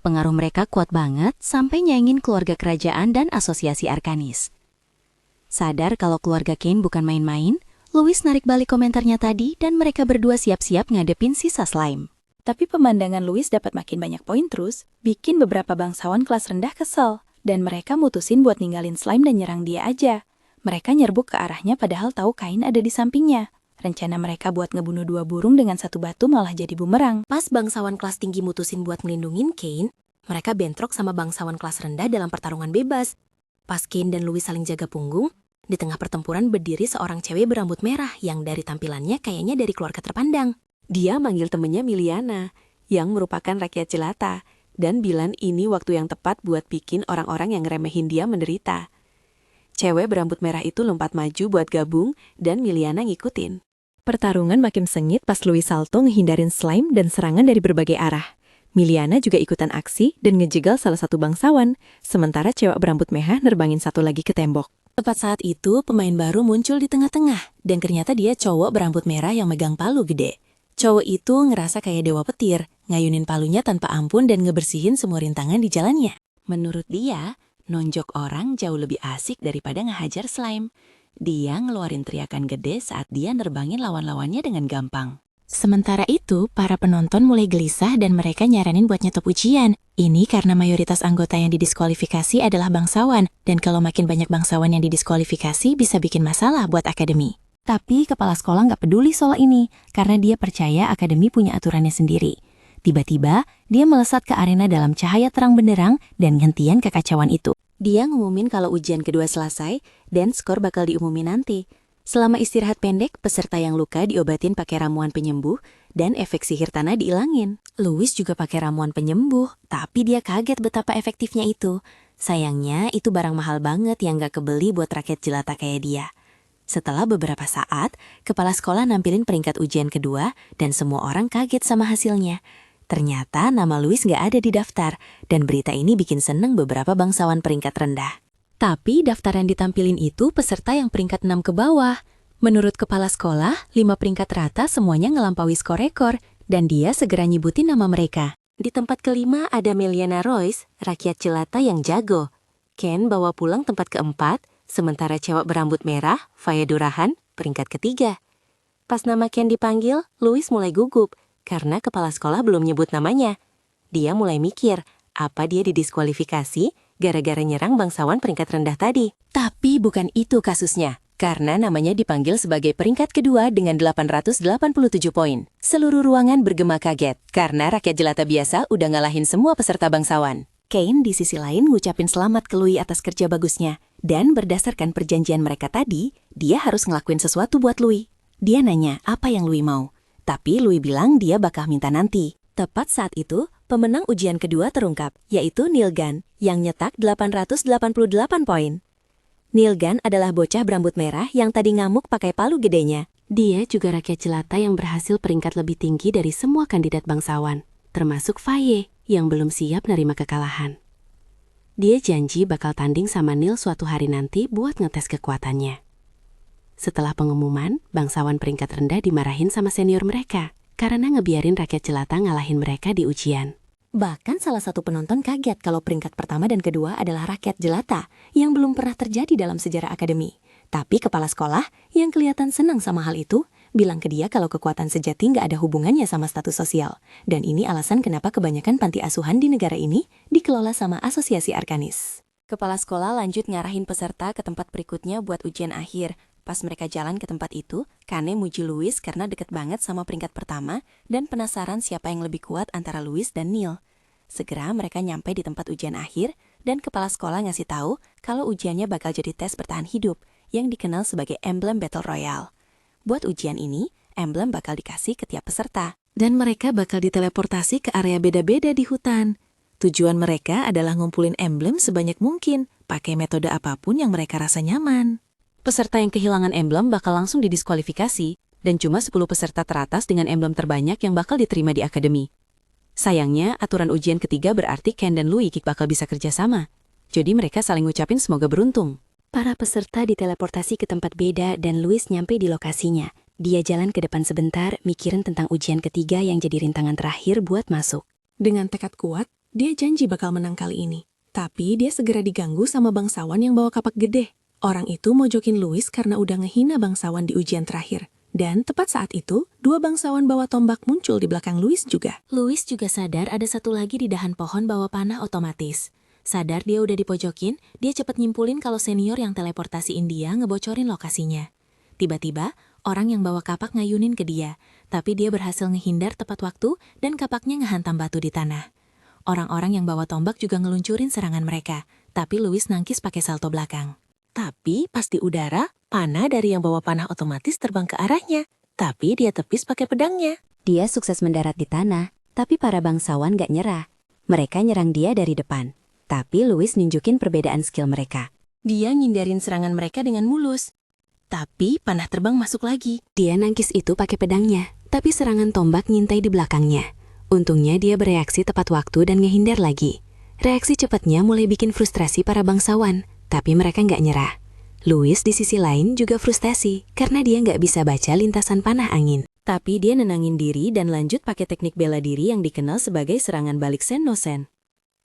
Pengaruh mereka kuat banget sampai nyaingin keluarga kerajaan dan asosiasi Arkanis. Sadar kalau keluarga Kane bukan main-main, Louis narik balik komentarnya tadi dan mereka berdua siap-siap ngadepin sisa slime. Tapi pemandangan Louis dapat makin banyak poin terus, bikin beberapa bangsawan kelas rendah kesel, dan mereka mutusin buat ninggalin slime dan nyerang dia aja. Mereka nyerbuk ke arahnya padahal tahu Kain ada di sampingnya. Rencana mereka buat ngebunuh 2 burung dengan 1 batu malah jadi bumerang. Pas bangsawan kelas tinggi mutusin buat ngelindungin Kane, mereka bentrok sama bangsawan kelas rendah dalam pertarungan bebas. Pas Kane dan Louis saling jaga punggung, di tengah pertempuran berdiri seorang cewek berambut merah yang dari tampilannya kayaknya dari keluarga terpandang. Dia manggil temennya Miliana, yang merupakan rakyat jelata, dan bilang ini waktu yang tepat buat bikin orang-orang yang ngeremehin dia menderita. Cewek berambut merah itu lompat maju buat gabung, dan Miliana ngikutin. Pertarungan makin sengit pas Louis salto ngehindarin slime dan serangan dari berbagai arah. Miliana juga ikutan aksi dan ngejegal salah satu bangsawan, sementara cewek berambut merah nerbangin satu lagi ke tembok. Tepat saat itu, pemain baru muncul di tengah-tengah, dan ternyata dia cowok berambut merah yang megang palu gede. Cowok itu ngerasa kayak dewa petir, ngayunin palunya tanpa ampun dan ngebersihin semua rintangan di jalannya. Menurut dia, nonjok orang jauh lebih asik daripada ngehajar slime. Dia ngeluarin teriakan gede saat dia nerbangin lawan-lawannya dengan gampang. Sementara itu, para penonton mulai gelisah dan mereka nyaranin buat nyetop ujian. Ini karena mayoritas anggota yang didiskualifikasi adalah bangsawan, dan kalau makin banyak bangsawan yang didiskualifikasi bisa bikin masalah buat akademi. Tapi kepala sekolah nggak peduli soal ini, karena dia percaya akademi punya aturannya sendiri. Tiba-tiba, dia melesat ke arena dalam cahaya terang benderang dan hentian kekacauan itu. Dia ngumumin kalau ujian kedua selesai, dan skor bakal diumumin nanti. Selama istirahat pendek, peserta yang luka diobatin pakai ramuan penyembuh, dan efek sihir tanah diilangin. Louis juga pakai ramuan penyembuh, tapi dia kaget betapa efektifnya itu. Sayangnya, itu barang mahal banget yang gak kebeli buat rakyat jelata kayak dia. Setelah beberapa saat, kepala sekolah nampilin peringkat ujian kedua, dan semua orang kaget sama hasilnya. Ternyata nama Louis gak ada di daftar, dan berita ini bikin seneng beberapa bangsawan peringkat rendah. Tapi daftar yang ditampilin itu peserta yang peringkat 6 ke bawah. Menurut kepala sekolah, 5 peringkat rata semuanya ngelampaui skor rekor, dan dia segera nyebutin nama mereka. Di tempat kelima ada Meliana Royce, rakyat jelata yang jago, Ken bawa pulang tempat keempat, sementara cewek berambut merah, Faye Durahan, peringkat ketiga. Pas nama Ken dipanggil, Louis mulai gugup, karena kepala sekolah belum nyebut namanya. Dia mulai mikir, apa dia didiskualifikasi gara-gara nyerang bangsawan peringkat rendah tadi. Tapi bukan itu kasusnya. Karena namanya dipanggil sebagai peringkat kedua dengan 887 poin. Seluruh ruangan bergema kaget, karena rakyat jelata biasa udah ngalahin semua peserta bangsawan. Kane di sisi lain ngucapin selamat ke Louis atas kerja bagusnya. Dan berdasarkan perjanjian mereka tadi, dia harus ngelakuin sesuatu buat Louis. Dia nanya apa yang Louis mau. Tapi Louis bilang dia bakal minta nanti. Tepat saat itu, pemenang ujian kedua terungkap, yaitu Neil Gunn, yang nyetak 888 poin. Neil Gunn adalah bocah berambut merah yang tadi ngamuk pakai palu gedenya. Dia juga rakyat jelata yang berhasil peringkat lebih tinggi dari semua kandidat bangsawan, termasuk Faye yang belum siap nerima kekalahan. Dia janji bakal tanding sama Neil suatu hari nanti buat ngetes kekuatannya. Setelah pengumuman, bangsawan peringkat rendah dimarahin sama senior mereka karena ngebiarin rakyat jelata ngalahin mereka di ujian. Bahkan salah satu penonton kaget kalau peringkat pertama dan kedua adalah rakyat jelata yang belum pernah terjadi dalam sejarah akademi. Tapi kepala sekolah yang kelihatan senang sama hal itu, bilang ke dia kalau kekuatan sejati nggak ada hubungannya sama status sosial. Dan ini alasan kenapa kebanyakan panti asuhan di negara ini dikelola sama Asosiasi Arkanis. Kepala sekolah lanjut ngarahin peserta ke tempat berikutnya buat ujian akhir. Pas mereka jalan ke tempat itu, Kane muji Louis karena deket banget sama peringkat pertama dan penasaran siapa yang lebih kuat antara Louis dan Neil. Segera mereka nyampe di tempat ujian akhir dan kepala sekolah ngasih tahu kalau ujiannya bakal jadi tes bertahan hidup yang dikenal sebagai emblem Battle Royale. Buat ujian ini, emblem bakal dikasih ke tiap peserta. Dan mereka bakal diteleportasi ke area beda-beda di hutan. Tujuan mereka adalah ngumpulin emblem sebanyak mungkin, pakai metode apapun yang mereka rasa nyaman. Peserta yang kehilangan emblem bakal langsung didiskualifikasi, dan cuma 10 peserta teratas dengan emblem terbanyak yang bakal diterima di akademi. Sayangnya, aturan ujian ketiga berarti Ken dan Louis bakal bisa kerjasama. Jadi mereka saling ngucapin semoga beruntung. Para peserta diteleportasi ke tempat beda dan Louis nyampe di lokasinya. Dia jalan ke depan sebentar, mikirin tentang ujian ketiga yang jadi rintangan terakhir buat masuk. Dengan tekad kuat, dia janji bakal menang kali ini. Tapi dia segera diganggu sama bangsawan yang bawa kapak gede. Orang itu mojokin Louis karena udah ngehina bangsawan di ujian terakhir. Dan tepat saat itu, 2 bangsawan bawa tombak muncul di belakang Louis juga. Louis juga sadar ada satu lagi di dahan pohon bawa panah otomatis. Sadar dia udah dipojokin, dia cepet nyimpulin kalau senior yang teleportasiin dia ngebocorin lokasinya. Tiba-tiba, orang yang bawa kapak ngayunin ke dia, tapi dia berhasil ngehindar tepat waktu dan kapaknya ngehantam batu di tanah. Orang-orang yang bawa tombak juga ngeluncurin serangan mereka, tapi Louis nangkis pakai salto belakang. Tapi pas di udara, panah dari yang bawa panah otomatis terbang ke arahnya. Tapi dia tepis pakai pedangnya. Dia sukses mendarat di tanah, tapi para bangsawan gak nyerah. Mereka nyerang dia dari depan. Tapi Louis nunjukin perbedaan skill mereka. Dia ngindarin serangan mereka dengan mulus. Tapi panah terbang masuk lagi. Dia nangkis itu pakai pedangnya, tapi serangan tombak ngintai di belakangnya. Untungnya dia bereaksi tepat waktu dan ngehindar lagi. Reaksi cepatnya mulai bikin frustrasi para bangsawan. Tapi mereka nggak nyerah. Louis di sisi lain juga frustasi karena dia nggak bisa baca lintasan panah angin. Tapi dia nenangin diri dan lanjut pakai teknik bela diri yang dikenal sebagai serangan balik Sen no Sen.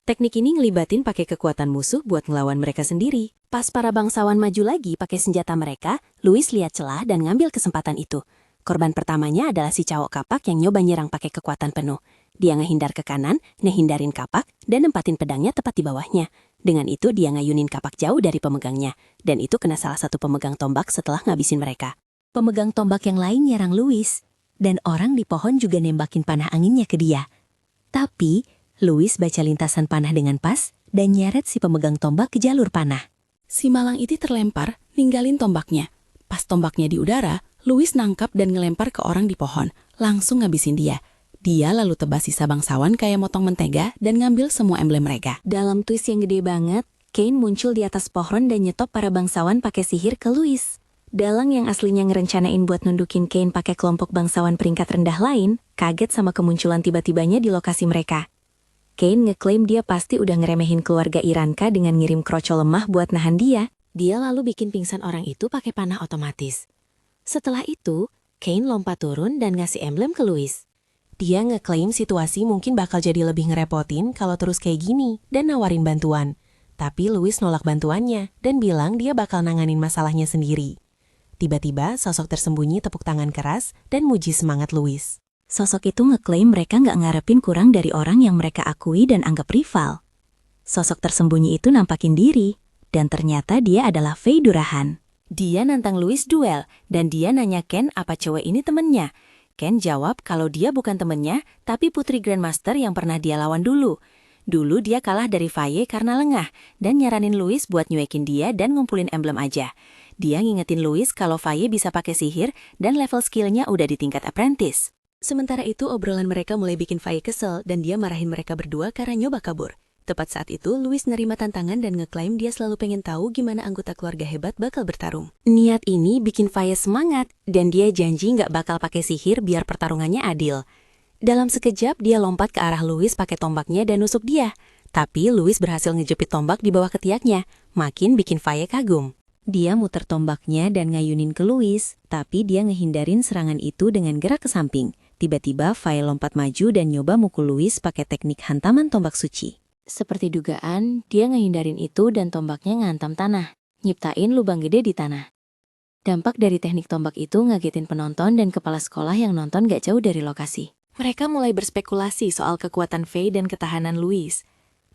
Teknik ini ngelibatin pakai kekuatan musuh buat ngelawan mereka sendiri. Pas para bangsawan maju lagi pakai senjata mereka, Louis lihat celah dan ngambil kesempatan itu. Korban pertamanya adalah si cowok kapak yang nyoba nyerang pakai kekuatan penuh. Dia ngehindar ke kanan, ngehindarin kapak, dan nempatin pedangnya tepat di bawahnya. Dengan itu dia ngayunin kapak jauh dari pemegangnya, dan itu kena salah satu pemegang tombak setelah ngabisin mereka. Pemegang tombak yang lain nyerang Louis, dan orang di pohon juga nembakin panah anginnya ke dia. Tapi, Louis baca lintasan panah dengan pas, dan nyeret si pemegang tombak ke jalur panah. Si malang itu terlempar, ninggalin tombaknya. Pas tombaknya di udara, Louis nangkap dan ngelempar ke orang di pohon, langsung ngabisin dia. Dia lalu tebas sisa bangsawan kayak motong mentega dan ngambil semua emblem mereka. Dalam twist yang gede banget, Kane muncul di atas pohon dan nyetop para bangsawan pakai sihir ke Louis. Dalang yang aslinya ngerencanain buat nundukin Kane pakai kelompok bangsawan peringkat rendah lain, kaget sama kemunculan tiba-tibanya di lokasi mereka. Kane ngeklaim dia pasti udah ngeremehin keluarga Iranka dengan ngirim kroco lemah buat nahan dia. Dia lalu bikin pingsan orang itu pakai panah otomatis. Setelah itu, Kane lompat turun dan ngasih emblem ke Louis. Dia ngeklaim situasi mungkin bakal jadi lebih ngerepotin kalau terus kayak gini dan nawarin bantuan. Tapi Louis nolak bantuannya dan bilang dia bakal nanganin masalahnya sendiri. Tiba-tiba sosok tersembunyi tepuk tangan keras dan muji semangat Louis. Sosok itu ngeklaim mereka nggak ngarepin kurang dari orang yang mereka akui dan anggap rival. Sosok tersembunyi itu nampakin diri, dan ternyata dia adalah Faye Durahan. Dia nantang Louis duel, dan dia nanya Ken apa cewek ini temennya. Ken jawab kalau dia bukan temennya, tapi putri Grandmaster yang pernah dia lawan dulu. Dulu dia kalah dari Faye karena lengah, dan nyaranin Louis buat nyuekin dia dan ngumpulin emblem aja. Dia ngingetin Louis kalau Faye bisa pakai sihir dan level skillnya udah di tingkat apprentice. Sementara itu obrolan mereka mulai bikin Faye kesel dan dia marahin mereka berdua karena nyoba kabur. Tepat saat itu, Louis nerima tantangan dan ngeklaim dia selalu pengen tahu gimana anggota keluarga hebat bakal bertarung. Niat ini bikin Faye semangat dan dia janji nggak bakal pakai sihir biar pertarungannya adil. Dalam sekejap, dia lompat ke arah Louis pakai tombaknya dan nusuk dia. Tapi Louis berhasil ngejepit tombak di bawah ketiaknya, makin bikin Faye kagum. Dia muter tombaknya dan ngayunin ke Louis, tapi dia ngehindarin serangan itu dengan gerak ke samping. Tiba-tiba Faye lompat maju dan nyoba mukul Louis pakai teknik hantaman tombak suci. Seperti dugaan, dia ngehindarin itu dan tombaknya ngantam tanah, nyiptain lubang gede di tanah. Dampak dari teknik tombak itu ngagetin penonton dan kepala sekolah yang nonton gak jauh dari lokasi. Mereka mulai berspekulasi soal kekuatan Faye dan ketahanan Louis.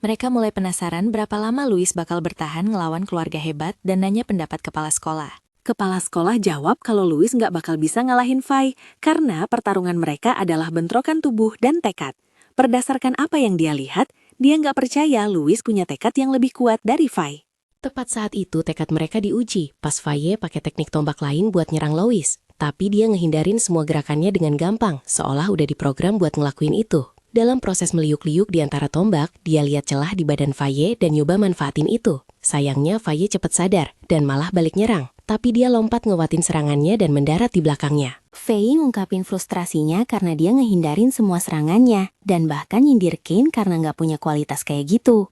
Mereka mulai penasaran berapa lama Louis bakal bertahan ngelawan keluarga hebat dan nanya pendapat kepala sekolah. Kepala sekolah jawab kalau Louis nggak bakal bisa ngalahin Faye karena pertarungan mereka adalah bentrokan tubuh dan tekad. Berdasarkan apa yang dia lihat, dia nggak percaya Louis punya tekad yang lebih kuat dari Faye. Tepat saat itu tekad mereka diuji pas Faye pakai teknik tombak lain buat nyerang Louis. Tapi dia ngehindarin semua gerakannya dengan gampang, seolah udah diprogram buat ngelakuin itu. Dalam proses meliuk-liuk di antara tombak, dia lihat celah di badan Faye dan nyoba manfaatin itu. Sayangnya Faye cepat sadar dan malah balik nyerang. Tapi dia lompat ngewatin serangannya dan mendarat di belakangnya. Faye ngungkapin frustrasinya karena dia ngehindarin semua serangannya dan bahkan nyindir Kane karena nggak punya kualitas kayak gitu.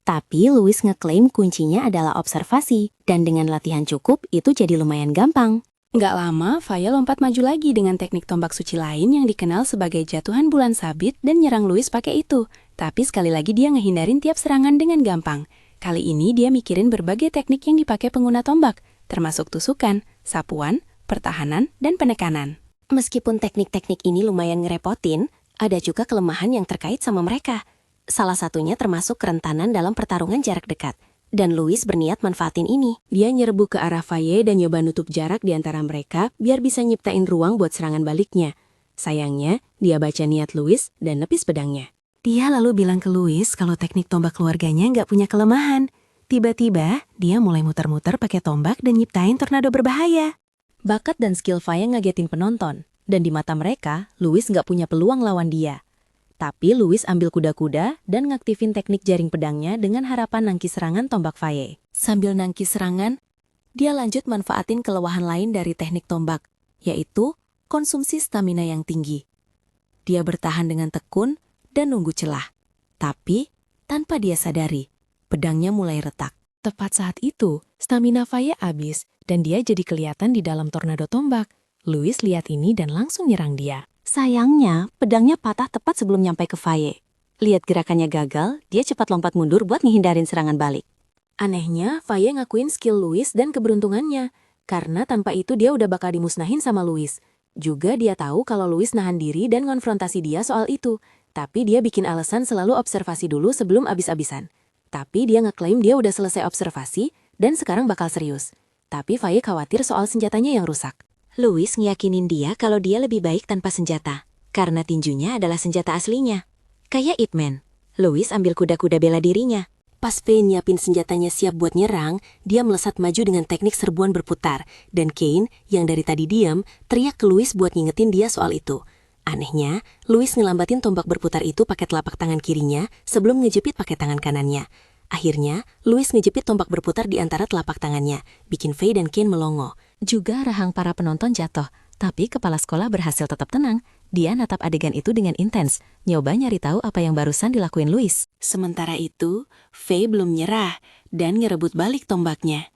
Tapi Louis ngeklaim kuncinya adalah observasi dan dengan latihan cukup itu jadi lumayan gampang. Nggak lama, Faye lompat maju lagi dengan teknik tombak suci lain yang dikenal sebagai jatuhan bulan sabit dan nyerang Louis pakai itu. Tapi sekali lagi dia ngehindarin tiap serangan dengan gampang. Kali ini dia mikirin berbagai teknik yang dipakai pengguna tombak, termasuk tusukan, sapuan, pertahanan, dan penekanan. Meskipun teknik-teknik ini lumayan ngerepotin, ada juga kelemahan yang terkait sama mereka. Salah satunya termasuk kerentanan dalam pertarungan jarak dekat. Dan Louis berniat manfaatin ini. Dia nyerbu ke arah Faye dan nyoba nutup jarak di antara mereka biar bisa nyiptain ruang buat serangan baliknya. Sayangnya, dia baca niat Louis dan nepis pedangnya. Dia lalu bilang ke Louis kalau teknik tombak keluarganya nggak punya kelemahan. Tiba-tiba, dia mulai muter-muter pakai tombak dan nyiptain tornado berbahaya. Bakat dan skill Faye ngagetin penonton. Dan di mata mereka, Louis nggak punya peluang lawan dia. Tapi Louis ambil kuda-kuda dan ngaktifin teknik jaring pedangnya dengan harapan nangkis serangan tombak Faye. Sambil nangkis serangan, dia lanjut manfaatin kelemahan lain dari teknik tombak, yaitu konsumsi stamina yang tinggi. Dia bertahan dengan tekun dan nunggu celah. Tapi, tanpa dia sadari, pedangnya mulai retak. Tepat saat itu, stamina Faye habis dan dia jadi kelihatan di dalam tornado tombak. Louis lihat ini dan langsung nyerang dia. Sayangnya, pedangnya patah tepat sebelum nyampe ke Faye. Lihat gerakannya gagal, dia cepat lompat mundur buat ngehindarin serangan balik. Anehnya, Faye ngakuin skill Louis dan keberuntungannya. Karena tanpa itu dia udah bakal dimusnahin sama Louis. Juga dia tahu kalau Louis nahan diri dan konfrontasi dia soal itu. Tapi dia bikin alasan selalu observasi dulu sebelum abis-abisan. Tapi dia ngeklaim dia udah selesai observasi dan sekarang bakal serius. Tapi Faye khawatir soal senjatanya yang rusak. Louis ngeyakinin dia kalau dia lebih baik tanpa senjata, karena tinjunya adalah senjata aslinya. Kayak Ip Man, Louis ambil kuda-kuda bela dirinya. Pas Faye nyiapin senjatanya siap buat nyerang, dia melesat maju dengan teknik serbuan berputar, dan Kane, yang dari tadi diam, teriak ke Louis buat ngingetin dia soal itu. Anehnya, Louis ngelambatin tombak berputar itu pakai telapak tangan kirinya sebelum ngejepit pakai tangan kanannya. Akhirnya, Louis ngejepit tombak berputar di antara telapak tangannya, bikin Faye dan Kane melongo. Juga rahang para penonton jatuh, tapi kepala sekolah berhasil tetap tenang. Dia natap adegan itu dengan intens, nyoba nyari tahu apa yang barusan dilakuin Louis. Sementara itu, Faye belum nyerah dan ngerebut balik tombaknya.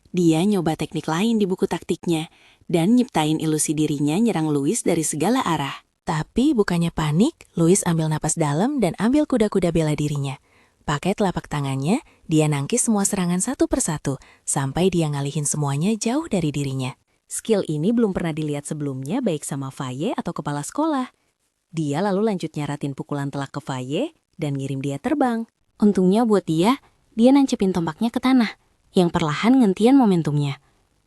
Dia nyoba teknik lain di buku taktiknya, dan nyiptain ilusi dirinya nyerang Louis dari segala arah. Tapi bukannya panik, Louis ambil napas dalam dan ambil kuda-kuda bela dirinya. Pakai telapak tangannya, Dia nangkis semua serangan satu persatu, sampai dia ngalihin semuanya jauh dari dirinya. Skill ini belum pernah dilihat sebelumnya baik sama Faye atau kepala sekolah. Dia lalu lanjut nyaratin pukulan telak ke Faye dan ngirim dia terbang. Untungnya buat dia nancepin tombaknya ke tanah, yang perlahan ngentian momentumnya.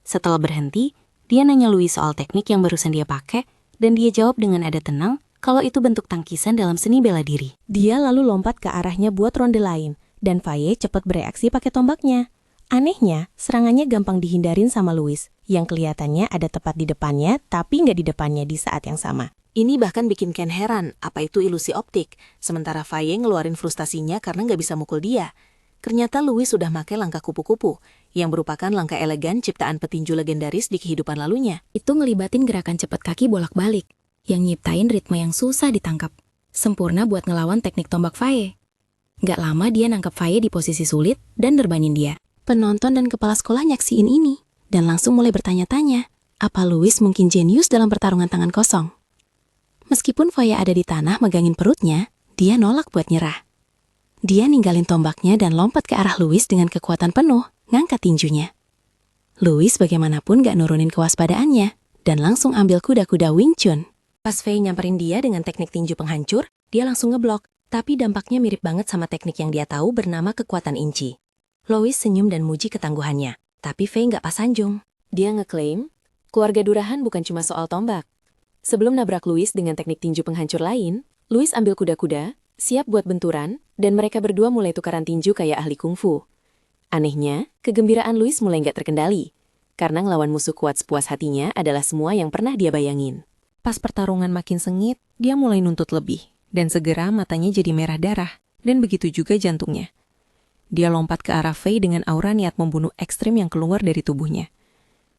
Setelah berhenti, dia nanya Louis soal teknik yang barusan dia pakai, dan dia jawab dengan nada tenang kalau itu bentuk tangkisan dalam seni bela diri. Dia lalu lompat ke arahnya buat ronde lain, dan Faye cepat bereaksi pakai tombaknya. Anehnya, serangannya gampang dihindarin sama Louis, yang kelihatannya ada tepat di depannya, tapi nggak di depannya di saat yang sama. Ini bahkan bikin Ken heran, apa itu ilusi optik, sementara Faye ngeluarin frustasinya karena nggak bisa mukul dia. Ternyata Louis sudah pakai langkah kupu-kupu, yang merupakan langkah elegan ciptaan petinju legendaris di kehidupan lalunya. Itu ngelibatin gerakan cepat kaki bolak-balik, yang nyiptain ritme yang susah ditangkap. Sempurna buat ngelawan teknik tombak Faye. Gak lama dia nangkep Faye di posisi sulit dan nerbanin dia. Penonton dan kepala sekolah nyaksiin ini, dan langsung mulai bertanya-tanya, apa Louis mungkin jenius dalam pertarungan tangan kosong? Meskipun Faye ada di tanah megangin perutnya, dia nolak buat nyerah. Dia ninggalin tombaknya dan lompat ke arah Louis dengan kekuatan penuh, ngangkat tinjunya. Louis bagaimanapun gak nurunin kewaspadaannya, dan langsung ambil kuda-kuda Wing Chun. Pas Faye nyamperin dia dengan teknik tinju penghancur, dia langsung ngeblok. Tapi dampaknya mirip banget sama teknik yang dia tahu bernama kekuatan inci. Louis senyum dan muji ketangguhannya, tapi Faye nggak pas sanjung. Dia ngeklaim, keluarga Durahan bukan cuma soal tombak. Sebelum nabrak Louis dengan teknik tinju penghancur lain, Louis ambil kuda-kuda, siap buat benturan, dan mereka berdua mulai tukaran tinju kayak ahli kungfu. Anehnya, kegembiraan Louis mulai nggak terkendali, karena ngelawan musuh kuat sepuas hatinya adalah semua yang pernah dia bayangin. Pas pertarungan makin sengit, dia mulai nuntut lebih. Dan segera matanya jadi merah darah, dan begitu juga jantungnya. Dia lompat ke arah Faye dengan aura niat membunuh ekstrim yang keluar dari tubuhnya.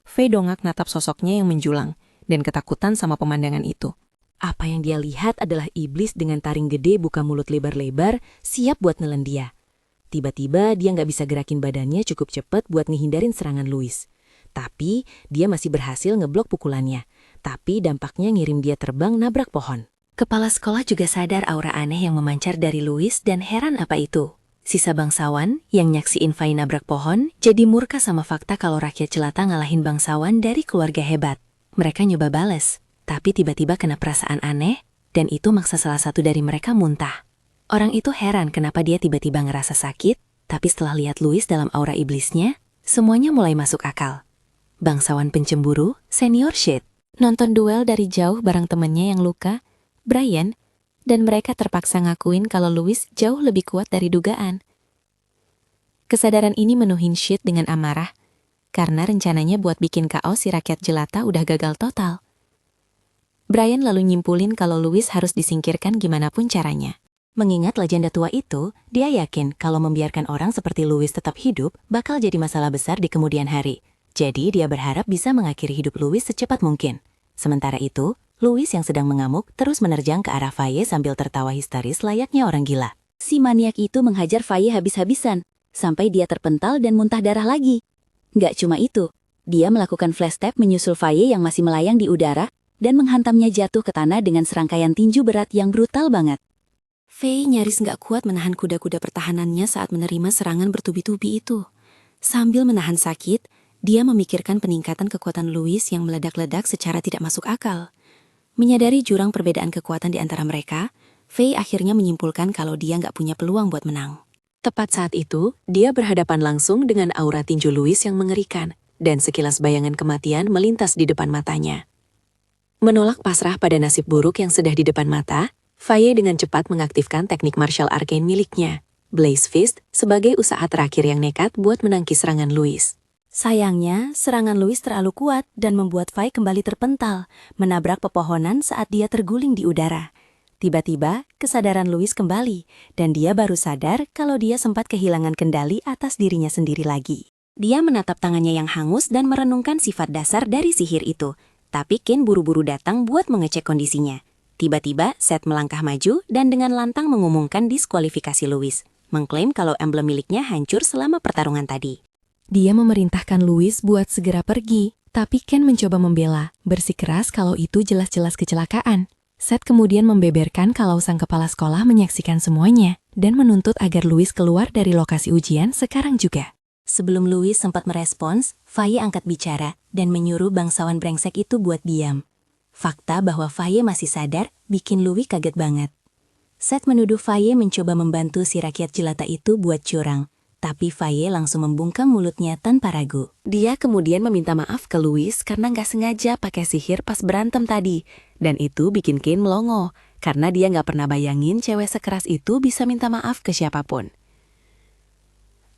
Faye dongak natap sosoknya yang menjulang, dan ketakutan sama pemandangan itu. Apa yang dia lihat adalah iblis dengan taring gede buka mulut lebar-lebar, siap buat nelen dia. Tiba-tiba dia nggak bisa gerakin badannya cukup cepat buat ngehindarin serangan Louis. Tapi dia masih berhasil ngeblok pukulannya, tapi dampaknya ngirim dia terbang nabrak pohon. Kepala sekolah juga sadar aura aneh yang memancar dari Louis dan heran apa itu. Sisa bangsawan yang nyaksiin Faye nabrak pohon jadi murka sama fakta kalau rakyat jelata ngalahin bangsawan dari keluarga hebat. Mereka nyoba bales, tapi tiba-tiba kena perasaan aneh dan itu maksa salah satu dari mereka muntah. Orang itu heran kenapa dia tiba-tiba ngerasa sakit, tapi setelah lihat Louis dalam aura iblisnya, semuanya mulai masuk akal. Bangsawan pencemburu, senior shit, nonton duel dari jauh bareng temennya yang luka, Brian, dan mereka terpaksa ngakuin kalau Louis jauh lebih kuat dari dugaan. Kesadaran ini menuhin Shit dengan amarah, karena rencananya buat bikin KO si rakyat jelata udah gagal total. Brian lalu nyimpulin kalau Louis harus disingkirkan gimana pun caranya. Mengingat legenda tua itu, dia yakin kalau membiarkan orang seperti Louis tetap hidup bakal jadi masalah besar di kemudian hari. Jadi dia berharap bisa mengakhiri hidup Louis secepat mungkin. Sementara itu, Louis yang sedang mengamuk terus menerjang ke arah Faye sambil tertawa histeris layaknya orang gila. Si maniak itu menghajar Faye habis-habisan, sampai dia terpental dan muntah darah lagi. Nggak cuma itu, dia melakukan flash tap menyusul Faye yang masih melayang di udara, dan menghantamnya jatuh ke tanah dengan serangkaian tinju berat yang brutal banget. Faye nyaris nggak kuat menahan kuda-kuda pertahanannya saat menerima serangan bertubi-tubi itu. Sambil menahan sakit, dia memikirkan peningkatan kekuatan Louis yang meledak-ledak secara tidak masuk akal. Menyadari jurang perbedaan kekuatan di antara mereka, Faye akhirnya menyimpulkan kalau dia nggak punya peluang buat menang. Tepat saat itu, dia berhadapan langsung dengan aura tinju Louis yang mengerikan, dan sekilas bayangan kematian melintas di depan matanya. Menolak pasrah pada nasib buruk yang sudah di depan mata, Faye dengan cepat mengaktifkan teknik martial arcane miliknya, Blaze Fist, sebagai usaha terakhir yang nekat buat menangkis serangan Louis. Sayangnya, serangan Louis terlalu kuat dan membuat Faye kembali terpental, menabrak pepohonan saat dia terguling di udara. Tiba-tiba, kesadaran Louis kembali, dan dia baru sadar kalau dia sempat kehilangan kendali atas dirinya sendiri lagi. Dia menatap tangannya yang hangus dan merenungkan sifat dasar dari sihir itu, tapi Ken buru-buru datang buat mengecek kondisinya. Tiba-tiba, Seth melangkah maju dan dengan lantang mengumumkan diskualifikasi Louis, mengklaim kalau emblem miliknya hancur selama pertarungan tadi. Dia memerintahkan Louis buat segera pergi, tapi Ken mencoba membela, bersikeras kalau itu jelas-jelas kecelakaan. Seth kemudian membeberkan kalau sang kepala sekolah menyaksikan semuanya. dan menuntut agar Louis keluar dari lokasi ujian sekarang juga. Sebelum Louis sempat merespons, Faye angkat bicara dan menyuruh bangsawan brengsek itu buat diam. Fakta bahwa Faye masih sadar bikin Louis kaget banget. Seth menuduh Faye mencoba membantu si rakyat jelata itu buat curang, tapi Faye langsung membungkam mulutnya tanpa ragu. Dia kemudian meminta maaf ke Louis karena nggak sengaja pakai sihir pas berantem tadi. Dan itu bikin Kane melongo, karena dia nggak pernah bayangin cewek sekeras itu bisa minta maaf ke siapapun.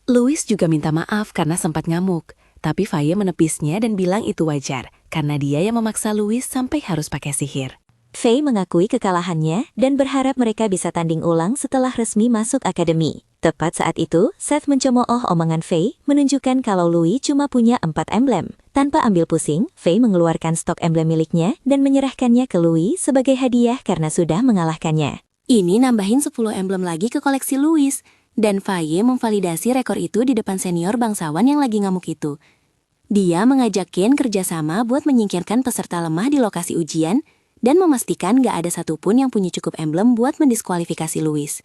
Louis juga minta maaf karena sempat ngamuk, tapi Faye menepisnya dan bilang itu wajar, karena dia yang memaksa Louis sampai harus pakai sihir. Faye mengakui kekalahannya dan berharap mereka bisa tanding ulang setelah resmi masuk akademi. Tepat saat itu, Seth mencemooh omongan Faye, menunjukkan kalau Louis cuma punya 4 emblem. Tanpa ambil pusing, Faye mengeluarkan stok emblem miliknya dan menyerahkannya ke Louis sebagai hadiah karena sudah mengalahkannya. Ini nambahin 10 emblem lagi ke koleksi Louis. Dan Faye memvalidasi rekor itu di depan senior bangsawan yang lagi ngamuk itu. Dia mengajak Kane kerjasama buat menyingkirkan peserta lemah di lokasi ujian dan memastikan gak ada satupun yang punya cukup emblem buat mendiskualifikasi Louis.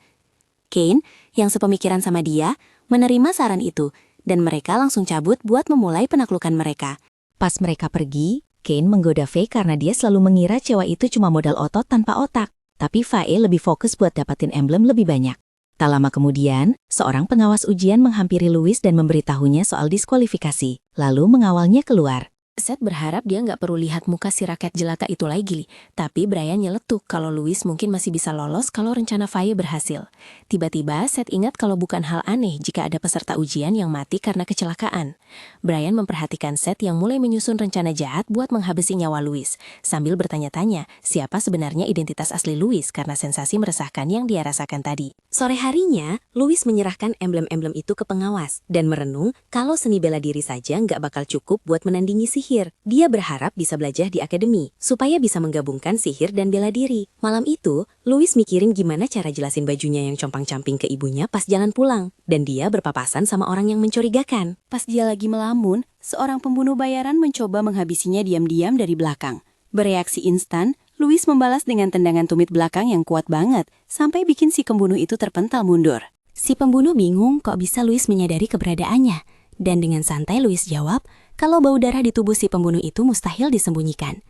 Kane, yang sepemikiran sama dia, menerima saran itu, dan mereka langsung cabut buat memulai penaklukan mereka. Pas mereka pergi, Kane menggoda Faye karena dia selalu mengira cewek itu cuma modal otot tanpa otak. Tapi Faye lebih fokus buat dapatin emblem lebih banyak. Tak lama kemudian, seorang pengawas ujian menghampiri Louis dan memberitahunya soal diskualifikasi, lalu mengawalnya keluar. Seth berharap dia nggak perlu lihat muka si rakyat jelata itu lagi, tapi Brian nyeletuk kalau Louis mungkin masih bisa lolos kalau rencana Faye berhasil. Tiba-tiba Seth ingat kalau bukan hal aneh jika ada peserta ujian yang mati karena kecelakaan. Brian memperhatikan Seth yang mulai menyusun rencana jahat buat menghabisi nyawa Louis, sambil bertanya-tanya siapa sebenarnya identitas asli Louis karena sensasi meresahkan yang dia rasakan tadi. Sore harinya, Louis menyerahkan emblem-emblem itu ke pengawas dan merenung kalau seni bela diri saja nggak bakal cukup buat menandingi sihir. Dia berharap bisa belajar di akademi, supaya bisa menggabungkan sihir dan bela diri. Malam itu, Louis mikirin gimana cara jelasin bajunya yang compang-camping ke ibunya pas jalan pulang. Dan dia berpapasan sama orang yang mencurigakan. Pas dia lagi melamun, seorang pembunuh bayaran mencoba menghabisinya diam-diam dari belakang. Bereaksi instan, Louis membalas dengan tendangan tumit belakang yang kuat banget, sampai bikin si pembunuh itu terpental mundur. Si pembunuh bingung kok bisa Louis menyadari keberadaannya. Dan dengan santai Louis jawab kalau bau darah di tubuh si pembunuh itu mustahil disembunyikan.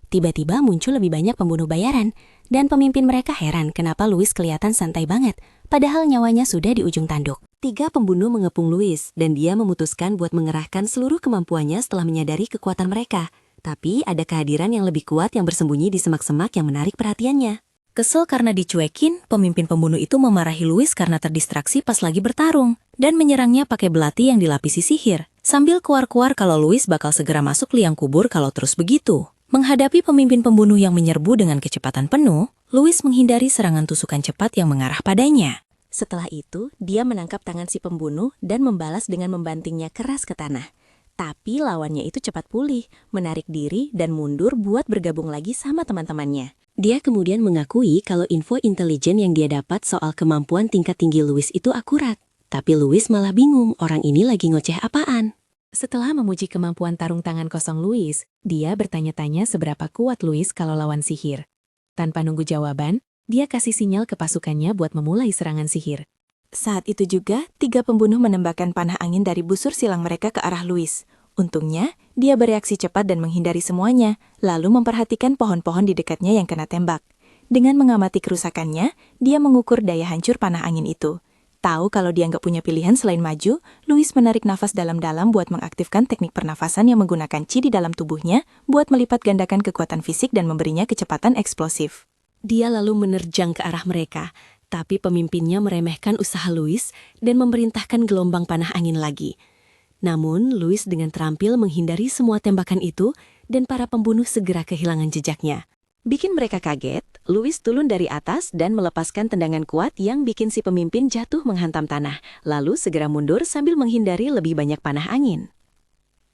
Tiba-tiba muncul lebih banyak pembunuh bayaran, dan pemimpin mereka heran kenapa Louis kelihatan santai banget, padahal nyawanya sudah di ujung tanduk. 3 pembunuh mengepung Louis, dan dia memutuskan buat mengerahkan seluruh kemampuannya setelah menyadari kekuatan mereka. Tapi ada kehadiran yang lebih kuat yang bersembunyi di semak-semak yang menarik perhatiannya. Kesel karena dicuekin, pemimpin pembunuh itu memarahi Louis karena terdistraksi pas lagi bertarung, dan menyerangnya pakai belati yang dilapisi sihir, sambil kuar-kuar kalau Louis bakal segera masuk liang kubur kalau terus begitu. Menghadapi pemimpin pembunuh yang menyerbu dengan kecepatan penuh, Louis menghindari serangan tusukan cepat yang mengarah padanya. Setelah itu, dia menangkap tangan si pembunuh dan membalas dengan membantingnya keras ke tanah. Tapi lawannya itu cepat pulih, menarik diri dan mundur buat bergabung lagi sama teman-temannya. Dia kemudian mengakui kalau info intelijen yang dia dapat soal kemampuan tingkat tinggi Louis itu akurat. Tapi Louis malah bingung orang ini lagi ngoceh apaan. Setelah memuji kemampuan tarung tangan kosong Louis, dia bertanya-tanya seberapa kuat Louis kalau lawan sihir. Tanpa nunggu jawaban, dia kasih sinyal ke pasukannya buat memulai serangan sihir. Saat itu juga, 3 pembunuh menembakkan panah angin dari busur silang mereka ke arah Louis. Untungnya, dia bereaksi cepat dan menghindari semuanya, lalu memperhatikan pohon-pohon di dekatnya yang kena tembak. Dengan mengamati kerusakannya, dia mengukur daya hancur panah angin itu. Tahu kalau dia nggak punya pilihan selain maju, Louis menarik nafas dalam-dalam buat mengaktifkan teknik pernafasan yang menggunakan chi di dalam tubuhnya buat melipat gandakan kekuatan fisik dan memberinya kecepatan eksplosif. Dia lalu menerjang ke arah mereka, tapi pemimpinnya meremehkan usaha Louis dan memerintahkan gelombang panah angin lagi. Namun, Louis dengan terampil menghindari semua tembakan itu dan para pembunuh segera kehilangan jejaknya. Bikin mereka kaget, Louis turun dari atas dan melepaskan tendangan kuat yang bikin si pemimpin jatuh menghantam tanah, lalu segera mundur sambil menghindari lebih banyak panah angin.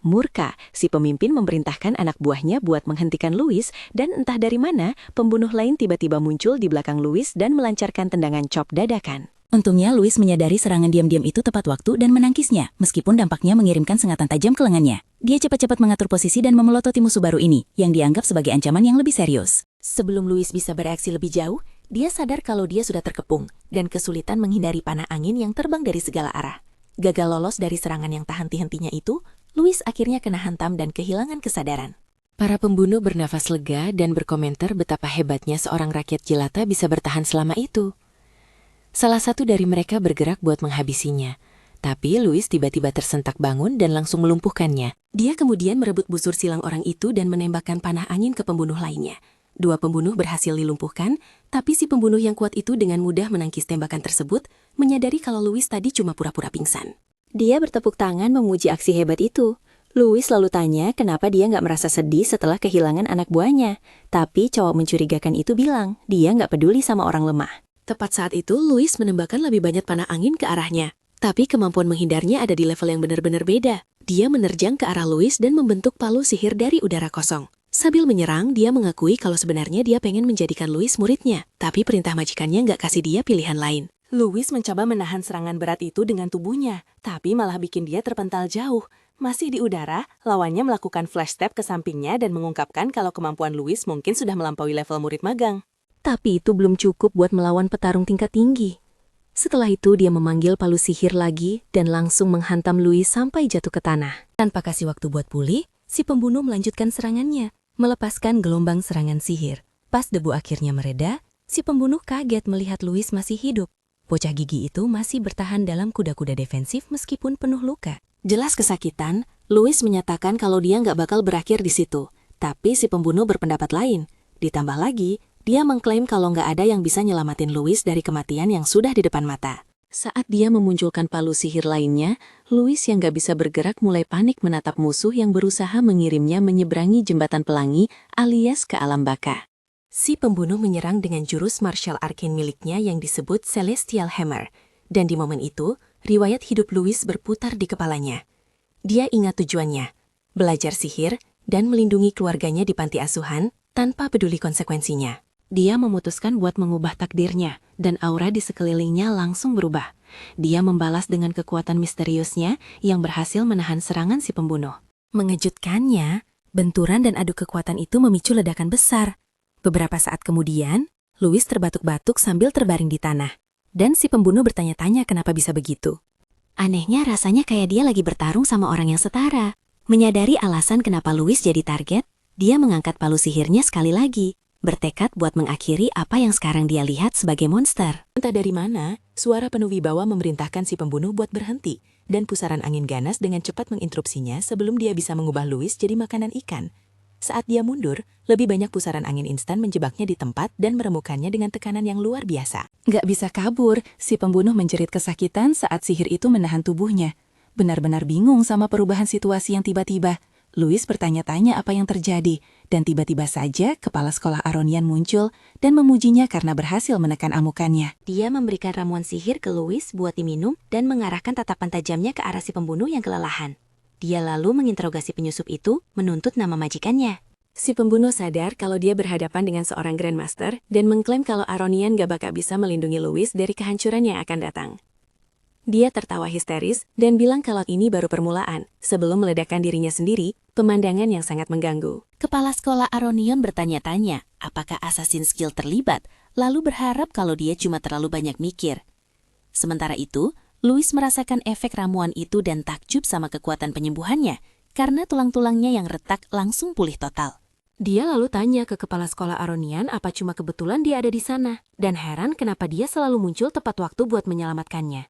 Murka, si pemimpin memerintahkan anak buahnya buat menghentikan Louis dan entah dari mana, pembunuh lain tiba-tiba muncul di belakang Louis dan melancarkan tendangan chop dadakan. Untungnya Louis menyadari serangan diam-diam itu tepat waktu dan menangkisnya, meskipun dampaknya mengirimkan sengatan tajam ke lengannya. Dia cepat-cepat mengatur posisi dan memelototi musuh baru ini, yang dianggap sebagai ancaman yang lebih serius. Sebelum Louis bisa bereaksi lebih jauh, Dia sadar kalau dia sudah terkepung dan kesulitan menghindari panah angin yang terbang dari segala arah. Gagal lolos dari serangan yang tak henti-hentinya itu, Louis akhirnya kena hantam dan kehilangan kesadaran. Para pembunuh bernafas lega dan berkomentar betapa hebatnya seorang rakyat jelata bisa bertahan selama itu. Salah satu dari mereka bergerak buat menghabisinya, tapi Louis tiba-tiba tersentak bangun dan langsung melumpuhkannya. Dia kemudian merebut busur silang orang itu dan menembakkan panah angin ke pembunuh lainnya. 2 pembunuh berhasil dilumpuhkan, tapi si pembunuh yang kuat itu dengan mudah menangkis tembakan tersebut, menyadari kalau Louis tadi cuma pura-pura pingsan. Dia bertepuk tangan memuji aksi hebat itu. Louis lalu tanya kenapa dia nggak merasa sedih setelah kehilangan anak buahnya. Tapi cowok mencurigakan itu bilang, dia nggak peduli sama orang lemah. Tepat saat itu, Louis menembakkan lebih banyak panah angin ke arahnya. Tapi kemampuan menghindarnya ada di level yang benar-benar beda. Dia menerjang ke arah Louis dan membentuk palu sihir dari udara kosong. Sambil menyerang, dia mengakui kalau sebenarnya dia pengen menjadikan Louis muridnya. Tapi perintah majikannya nggak kasih dia pilihan lain. Louis mencoba menahan serangan berat itu dengan tubuhnya, tapi malah bikin dia terpental jauh. Masih di udara, lawannya melakukan flash step ke sampingnya dan mengungkapkan kalau kemampuan Louis mungkin sudah melampaui level murid magang. Tapi itu belum cukup buat melawan petarung tingkat tinggi. Setelah itu dia memanggil palu sihir lagi dan langsung menghantam Louis sampai jatuh ke tanah. Tanpa kasih waktu buat pulih, si pembunuh melanjutkan serangannya, melepaskan gelombang serangan sihir. Pas debu akhirnya mereda, si pembunuh kaget melihat Louis masih hidup. Bocah gigi itu masih bertahan dalam kuda-kuda defensif meskipun penuh luka. Jelas kesakitan, Louis menyatakan kalau dia nggak bakal berakhir di situ. Tapi si pembunuh berpendapat lain. Ditambah lagi, dia mengklaim kalau nggak ada yang bisa nyelamatin Louis dari kematian yang sudah di depan mata. Saat dia memunculkan palu sihir lainnya, Louis yang nggak bisa bergerak mulai panik menatap musuh yang berusaha mengirimnya menyeberangi jembatan pelangi alias ke alam baka. Si pembunuh menyerang dengan jurus martial arcane miliknya yang disebut Celestial Hammer. Dan di momen itu, riwayat hidup Louis berputar di kepalanya. Dia ingat tujuannya, belajar sihir dan melindungi keluarganya di panti asuhan tanpa peduli konsekuensinya. Dia memutuskan buat mengubah takdirnya, dan aura di sekelilingnya langsung berubah. Dia membalas dengan kekuatan misteriusnya yang berhasil menahan serangan si pembunuh. Mengejutkannya, benturan dan adu kekuatan itu memicu ledakan besar. Beberapa saat kemudian, Louis terbatuk-batuk sambil terbaring di tanah. Dan si pembunuh bertanya-tanya kenapa bisa begitu. Anehnya rasanya kayak dia lagi bertarung sama orang yang setara. Menyadari alasan kenapa Louis jadi target, dia mengangkat palu sihirnya sekali lagi, bertekad buat mengakhiri apa yang sekarang dia lihat sebagai monster. Entah dari mana, suara penuh wibawa memerintahkan si pembunuh buat berhenti, dan pusaran angin ganas dengan cepat menginterupsinya sebelum dia bisa mengubah Louis jadi makanan ikan. Saat dia mundur, lebih banyak pusaran angin instan menjebaknya di tempat dan meremukannya dengan tekanan yang luar biasa. Gak bisa kabur, si pembunuh menjerit kesakitan saat sihir itu menahan tubuhnya. Benar-benar bingung sama perubahan situasi yang tiba-tiba. Louis bertanya-tanya apa yang terjadi, dan tiba-tiba saja kepala sekolah Aronian muncul dan memujinya karena berhasil menekan amukannya. Dia memberikan ramuan sihir ke Louis buat diminum dan mengarahkan tatapan tajamnya ke arah si pembunuh yang kelelahan. Dia lalu menginterogasi penyusup itu, menuntut nama majikannya. Si pembunuh sadar kalau dia berhadapan dengan seorang Grandmaster dan mengklaim kalau Aronian gak bakal bisa melindungi Louis dari kehancuran yang akan datang. Dia tertawa histeris dan bilang kalau ini baru permulaan, sebelum meledakkan dirinya sendiri, pemandangan yang sangat mengganggu. Kepala sekolah Aronion bertanya-tanya apakah Assassin Skill terlibat, lalu berharap kalau dia cuma terlalu banyak mikir. Sementara itu, Louis merasakan efek ramuan itu dan takjub sama kekuatan penyembuhannya, karena tulang-tulangnya yang retak langsung pulih total. Dia lalu tanya ke kepala sekolah Aronian apa cuma kebetulan dia ada di sana, dan heran kenapa dia selalu muncul tepat waktu buat menyelamatkannya.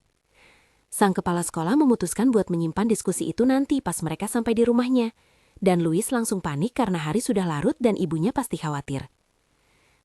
Sang kepala sekolah memutuskan buat menyimpan diskusi itu nanti pas mereka sampai di rumahnya. Dan Louis langsung panik karena hari sudah larut dan ibunya pasti khawatir.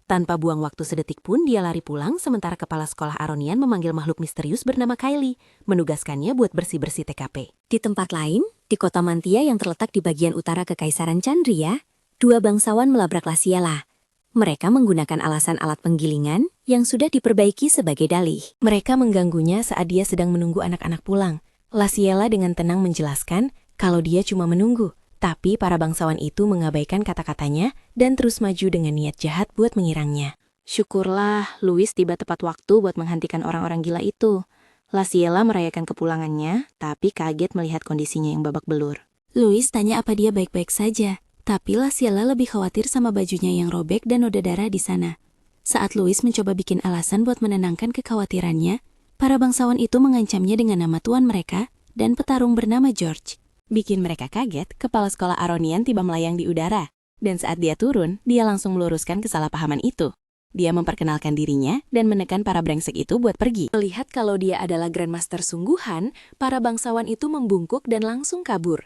Tanpa buang waktu sedetik pun dia lari pulang sementara kepala sekolah Aronian memanggil makhluk misterius bernama Kylie, menugaskannya buat bersih-bersih TKP. Di tempat lain, di kota Mantia yang terletak di bagian utara Kekaisaran Chandria, 2 bangsawan melabrak Laciela. Mereka menggunakan alasan alat penggilingan yang sudah diperbaiki sebagai dalih. Mereka mengganggunya saat dia sedang menunggu anak-anak pulang. Laciela dengan tenang menjelaskan kalau dia cuma menunggu, tapi para bangsawan itu mengabaikan kata-katanya dan terus maju dengan niat jahat buat menyerangnya. Syukurlah Louis tiba tepat waktu buat menghentikan orang-orang gila itu. Laciela merayakan kepulangannya, tapi kaget melihat kondisinya yang babak belur. Louis tanya apa dia baik-baik saja, tapi Laciela lebih khawatir sama bajunya yang robek dan noda darah di sana. Saat Louis mencoba bikin alasan buat menenangkan kekhawatirannya, para bangsawan itu mengancamnya dengan nama tuan mereka dan petarung bernama George. Bikin mereka kaget, kepala sekolah Aronian tiba melayang di udara. Dan saat dia turun, dia langsung meluruskan kesalahpahaman itu. Dia memperkenalkan dirinya dan menekan para brengsek itu buat pergi. Melihat kalau dia adalah Grandmaster sungguhan, para bangsawan itu membungkuk dan langsung kabur.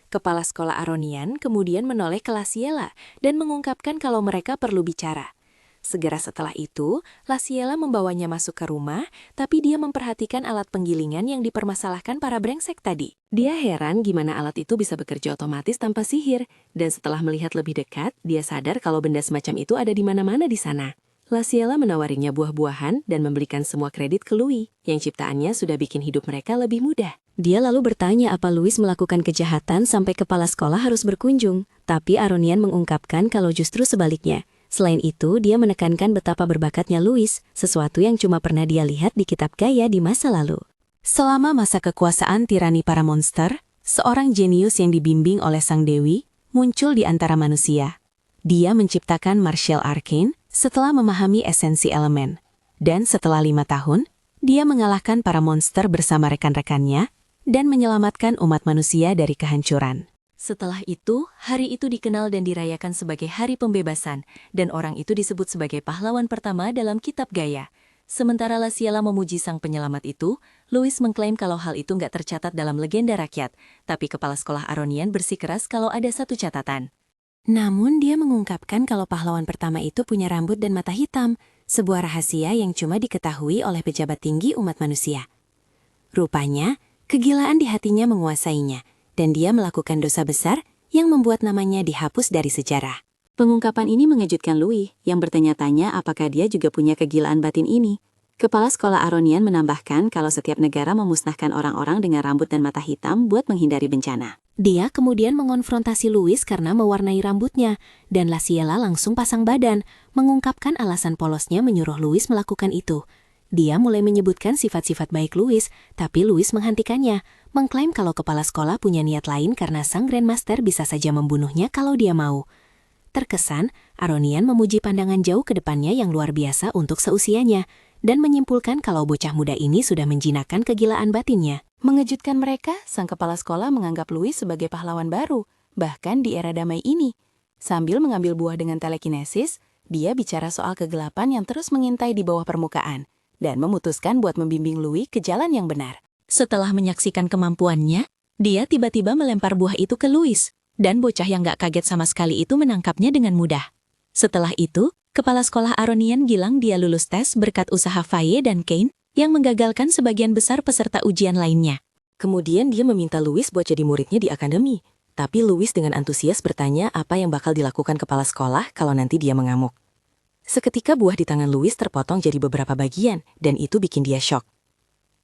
Kepala sekolah Aronian kemudian menoleh ke Laciela dan mengungkapkan kalau mereka perlu bicara. Segera setelah itu, Laciela membawanya masuk ke rumah, tapi dia memperhatikan alat penggilingan yang dipermasalahkan para brengsek tadi. Dia heran gimana alat itu bisa bekerja otomatis tanpa sihir, dan setelah melihat lebih dekat, dia sadar kalau benda semacam itu ada di mana-mana di sana. Laciela menawarinya buah-buahan dan membelikan semua kredit ke Louis, yang ciptaannya sudah bikin hidup mereka lebih mudah. Dia lalu bertanya apa Louis melakukan kejahatan sampai kepala sekolah harus berkunjung, tapi Aronian mengungkapkan kalau justru sebaliknya. Selain itu, dia menekankan betapa berbakatnya Louis, sesuatu yang cuma pernah dia lihat di kitab gaya di masa lalu. Selama masa kekuasaan tirani para monster, seorang jenius yang dibimbing oleh sang dewi muncul di antara manusia. Dia menciptakan martial arcane setelah memahami esensi elemen. Dan setelah 5 tahun, dia mengalahkan para monster bersama rekan-rekannya dan menyelamatkan umat manusia dari kehancuran. Setelah itu, hari itu dikenal dan dirayakan sebagai Hari Pembebasan, dan orang itu disebut sebagai pahlawan pertama dalam kitab gaya. Sementara Laciela memuji sang penyelamat itu, Louis mengklaim kalau hal itu nggak tercatat dalam legenda rakyat, tapi kepala sekolah Aronian bersikeras kalau ada satu catatan. Namun dia mengungkapkan kalau pahlawan pertama itu punya rambut dan mata hitam, sebuah rahasia yang cuma diketahui oleh pejabat tinggi umat manusia. Rupanya, kegilaan di hatinya menguasainya, dan dia melakukan dosa besar yang membuat namanya dihapus dari sejarah. Pengungkapan ini mengejutkan Louis, yang bertanya-tanya apakah dia juga punya kegilaan batin ini. Kepala sekolah Aronian menambahkan kalau setiap negara memusnahkan orang-orang dengan rambut dan mata hitam buat menghindari bencana. Dia kemudian mengonfrontasi Louis karena mewarnai rambutnya, dan Laciela langsung pasang badan, mengungkapkan alasan polosnya menyuruh Louis melakukan itu. Dia mulai menyebutkan sifat-sifat baik Louis, tapi Louis menghentikannya, mengklaim kalau kepala sekolah punya niat lain karena sang Grandmaster bisa saja membunuhnya kalau dia mau. Terkesan, Aronian memuji pandangan jauh ke depannya yang luar biasa untuk seusianya, dan menyimpulkan kalau bocah muda ini sudah menjinakkan kegilaan batinnya. Mengejutkan mereka, sang kepala sekolah menganggap Louis sebagai pahlawan baru, bahkan di era damai ini. Sambil mengambil buah dengan telekinesis, dia bicara soal kegelapan yang terus mengintai di bawah permukaan, dan memutuskan buat membimbing Louis ke jalan yang benar. Setelah menyaksikan kemampuannya, dia tiba-tiba melempar buah itu ke Louis, dan bocah yang gak kaget sama sekali itu menangkapnya dengan mudah. Setelah itu, kepala sekolah Aronian bilang dia lulus tes berkat usaha Faye dan Kane, yang menggagalkan sebagian besar peserta ujian lainnya. Kemudian dia meminta Louis buat jadi muridnya di akademi. Tapi Louis dengan antusias bertanya apa yang bakal dilakukan kepala sekolah kalau nanti dia mengamuk. Seketika buah di tangan Louis terpotong jadi beberapa bagian, dan itu bikin dia syok.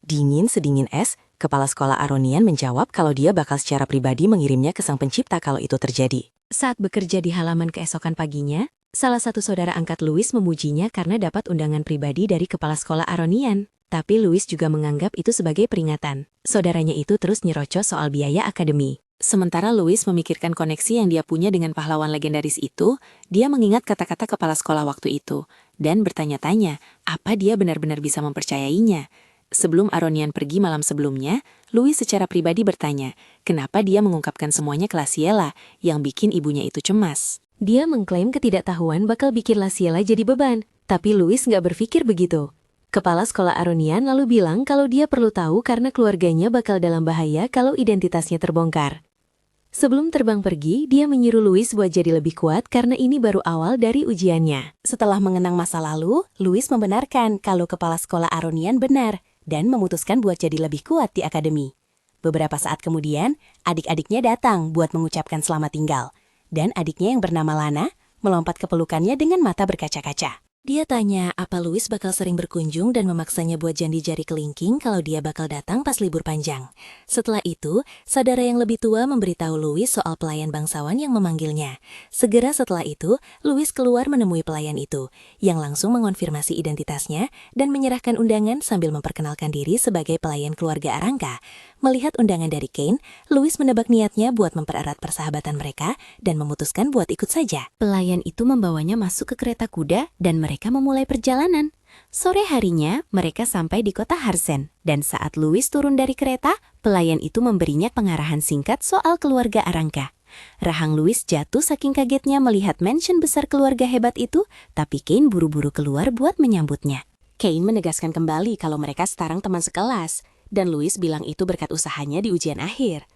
Dingin sedingin es, kepala sekolah Aronian menjawab kalau dia bakal secara pribadi mengirimnya ke sang pencipta kalau itu terjadi. Saat bekerja di halaman keesokan paginya, salah satu saudara angkat Louis memujinya karena dapat undangan pribadi dari kepala sekolah Aronian. Tapi Louis juga menganggap itu sebagai peringatan. Saudaranya itu terus nyerocos soal biaya akademi. Sementara Louis memikirkan koneksi yang dia punya dengan pahlawan legendaris itu, dia mengingat kata-kata kepala sekolah waktu itu, dan bertanya-tanya apa dia benar-benar bisa mempercayainya. Sebelum Aronian pergi malam sebelumnya, Louis secara pribadi bertanya, kenapa dia mengungkapkan semuanya ke Laciela, yang bikin ibunya itu cemas. Dia mengklaim ketidaktahuan bakal bikin Laciela jadi beban, tapi Louis nggak berpikir begitu. Kepala sekolah Aronian lalu bilang kalau dia perlu tahu karena keluarganya bakal dalam bahaya kalau identitasnya terbongkar. Sebelum terbang pergi, dia menyuruh Louis buat jadi lebih kuat karena ini baru awal dari ujiannya. Setelah mengenang masa lalu, Louis membenarkan kalau kepala sekolah Aronian benar dan memutuskan buat jadi lebih kuat di akademi. Beberapa saat kemudian, adik-adiknya datang buat mengucapkan selamat tinggal. Dan adiknya yang bernama Lana melompat ke pelukannya dengan mata berkaca-kaca. Dia tanya apa Louis bakal sering berkunjung dan memaksanya buat janji jari kelingking kalau dia bakal datang pas libur panjang. Setelah itu, saudara yang lebih tua memberitahu Louis soal pelayan bangsawan yang memanggilnya. Segera setelah itu, Louis keluar menemui pelayan itu, yang langsung mengonfirmasi identitasnya dan menyerahkan undangan sambil memperkenalkan diri sebagai pelayan keluarga Arangka. Melihat undangan dari Kane, Louis menebak niatnya buat mempererat persahabatan mereka dan memutuskan buat ikut saja. Pelayan itu membawanya masuk ke kereta kuda dan mereka memulai perjalanan. Sore harinya, mereka sampai di kota Harsen. Dan saat Louis turun dari kereta, pelayan itu memberinya pengarahan singkat soal keluarga Aranka. Rahang Louis jatuh saking kagetnya melihat mansion besar keluarga hebat itu, tapi Kane buru-buru keluar buat menyambutnya. Kane menegaskan kembali kalau mereka sekarang teman sekelas, dan Louis bilang itu berkat usahanya di ujian akhir.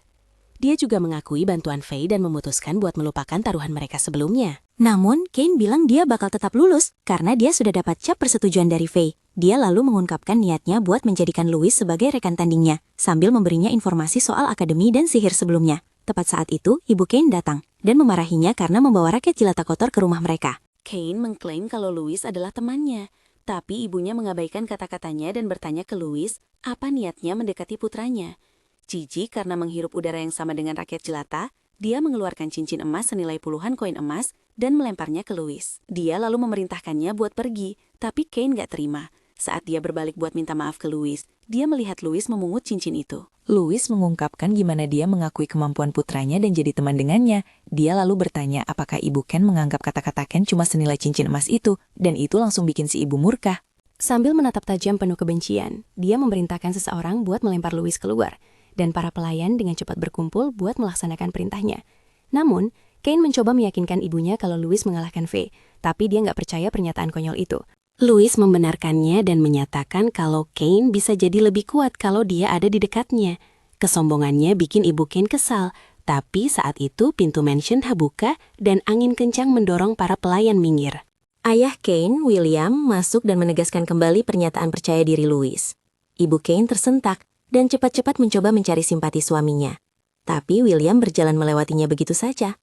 Dia juga mengakui bantuan Faye dan memutuskan buat melupakan taruhan mereka sebelumnya. Namun, Kane bilang dia bakal tetap lulus karena dia sudah dapat cap persetujuan dari Faye. Dia lalu mengungkapkan niatnya buat menjadikan Louis sebagai rekan tandingnya, sambil memberinya informasi soal akademi dan sihir sebelumnya. Tepat saat itu, ibu Kane datang dan memarahinya karena membawa raket jelata kotor ke rumah mereka. Kane mengklaim kalau Louis adalah temannya, tapi ibunya mengabaikan kata-katanya dan bertanya ke Louis apa niatnya mendekati putranya. Jijik karena menghirup udara yang sama dengan rakyat jelata, dia mengeluarkan cincin emas senilai puluhan koin emas dan melemparnya ke Louis. Dia lalu memerintahkannya buat pergi, tapi Kane gak terima. Saat dia berbalik buat minta maaf ke Louis, dia melihat Louis memungut cincin itu. Louis mengungkapkan gimana dia mengakui kemampuan putranya dan jadi teman dengannya. Dia lalu bertanya apakah ibu Ken menganggap kata-kata Ken cuma senilai cincin emas itu, dan itu langsung bikin si ibu murka. Sambil menatap tajam penuh kebencian, dia memerintahkan seseorang buat melempar Louis keluar, dan para pelayan dengan cepat berkumpul buat melaksanakan perintahnya. Namun, Kane mencoba meyakinkan ibunya kalau Louis mengalahkan Faye, tapi dia nggak percaya pernyataan konyol itu. Louis membenarkannya dan menyatakan kalau Kane bisa jadi lebih kuat kalau dia ada di dekatnya. Kesombongannya bikin ibu Kane kesal, tapi saat itu pintu mansion terbuka dan angin kencang mendorong para pelayan minggir. Ayah Kane, William, masuk dan menegaskan kembali pernyataan percaya diri Louis. Ibu Kane tersentak dan cepat-cepat mencoba mencari simpati suaminya. Tapi William berjalan melewatinya begitu saja.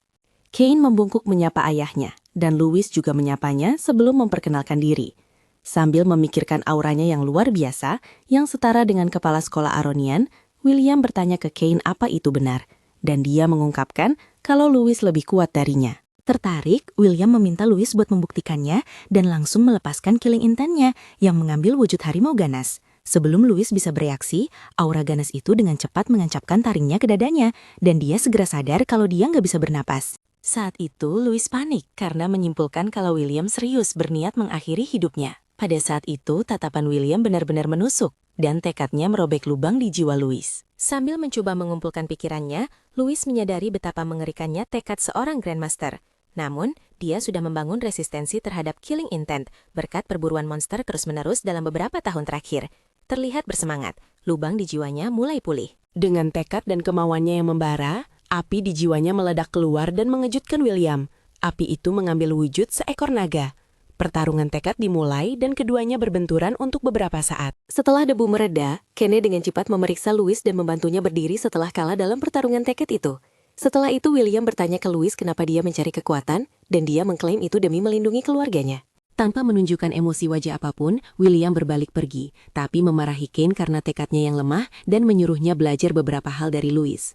Kane membungkuk menyapa ayahnya, dan Louis juga menyapanya sebelum memperkenalkan diri. Sambil memikirkan auranya yang luar biasa, yang setara dengan kepala sekolah Aronian, William bertanya ke Kane apa itu benar, dan dia mengungkapkan kalau Louis lebih kuat darinya. Tertarik, William meminta Louis buat membuktikannya dan langsung melepaskan killing intentnya yang mengambil wujud harimau ganas. Sebelum Louis bisa bereaksi, aura ganas itu dengan cepat mengancapkan taringnya ke dadanya, dan dia segera sadar kalau dia nggak bisa bernapas. Saat itu, Louis panik karena menyimpulkan kalau William serius berniat mengakhiri hidupnya. Pada saat itu, tatapan William benar-benar menusuk, dan tekadnya merobek lubang di jiwa Louis. Sambil mencoba mengumpulkan pikirannya, Louis menyadari betapa mengerikannya tekad seorang Grandmaster. Namun, dia sudah membangun resistensi terhadap killing intent berkat perburuan monster terus-menerus dalam beberapa tahun terakhir. Terlihat bersemangat, lubang di jiwanya mulai pulih. Dengan tekad dan kemauannya yang membara, api di jiwanya meledak keluar dan mengejutkan William. Api itu mengambil wujud seekor naga. Pertarungan tekad dimulai dan keduanya berbenturan untuk beberapa saat. Setelah debu mereda, Kane dengan cepat memeriksa Louis dan membantunya berdiri setelah kalah dalam pertarungan tekad itu. Setelah itu William bertanya ke Louis kenapa dia mencari kekuatan, dan dia mengklaim itu demi melindungi keluarganya. Tanpa menunjukkan emosi wajah apapun, William berbalik pergi, tapi memarahi Kane karena tekadnya yang lemah dan menyuruhnya belajar beberapa hal dari Louis.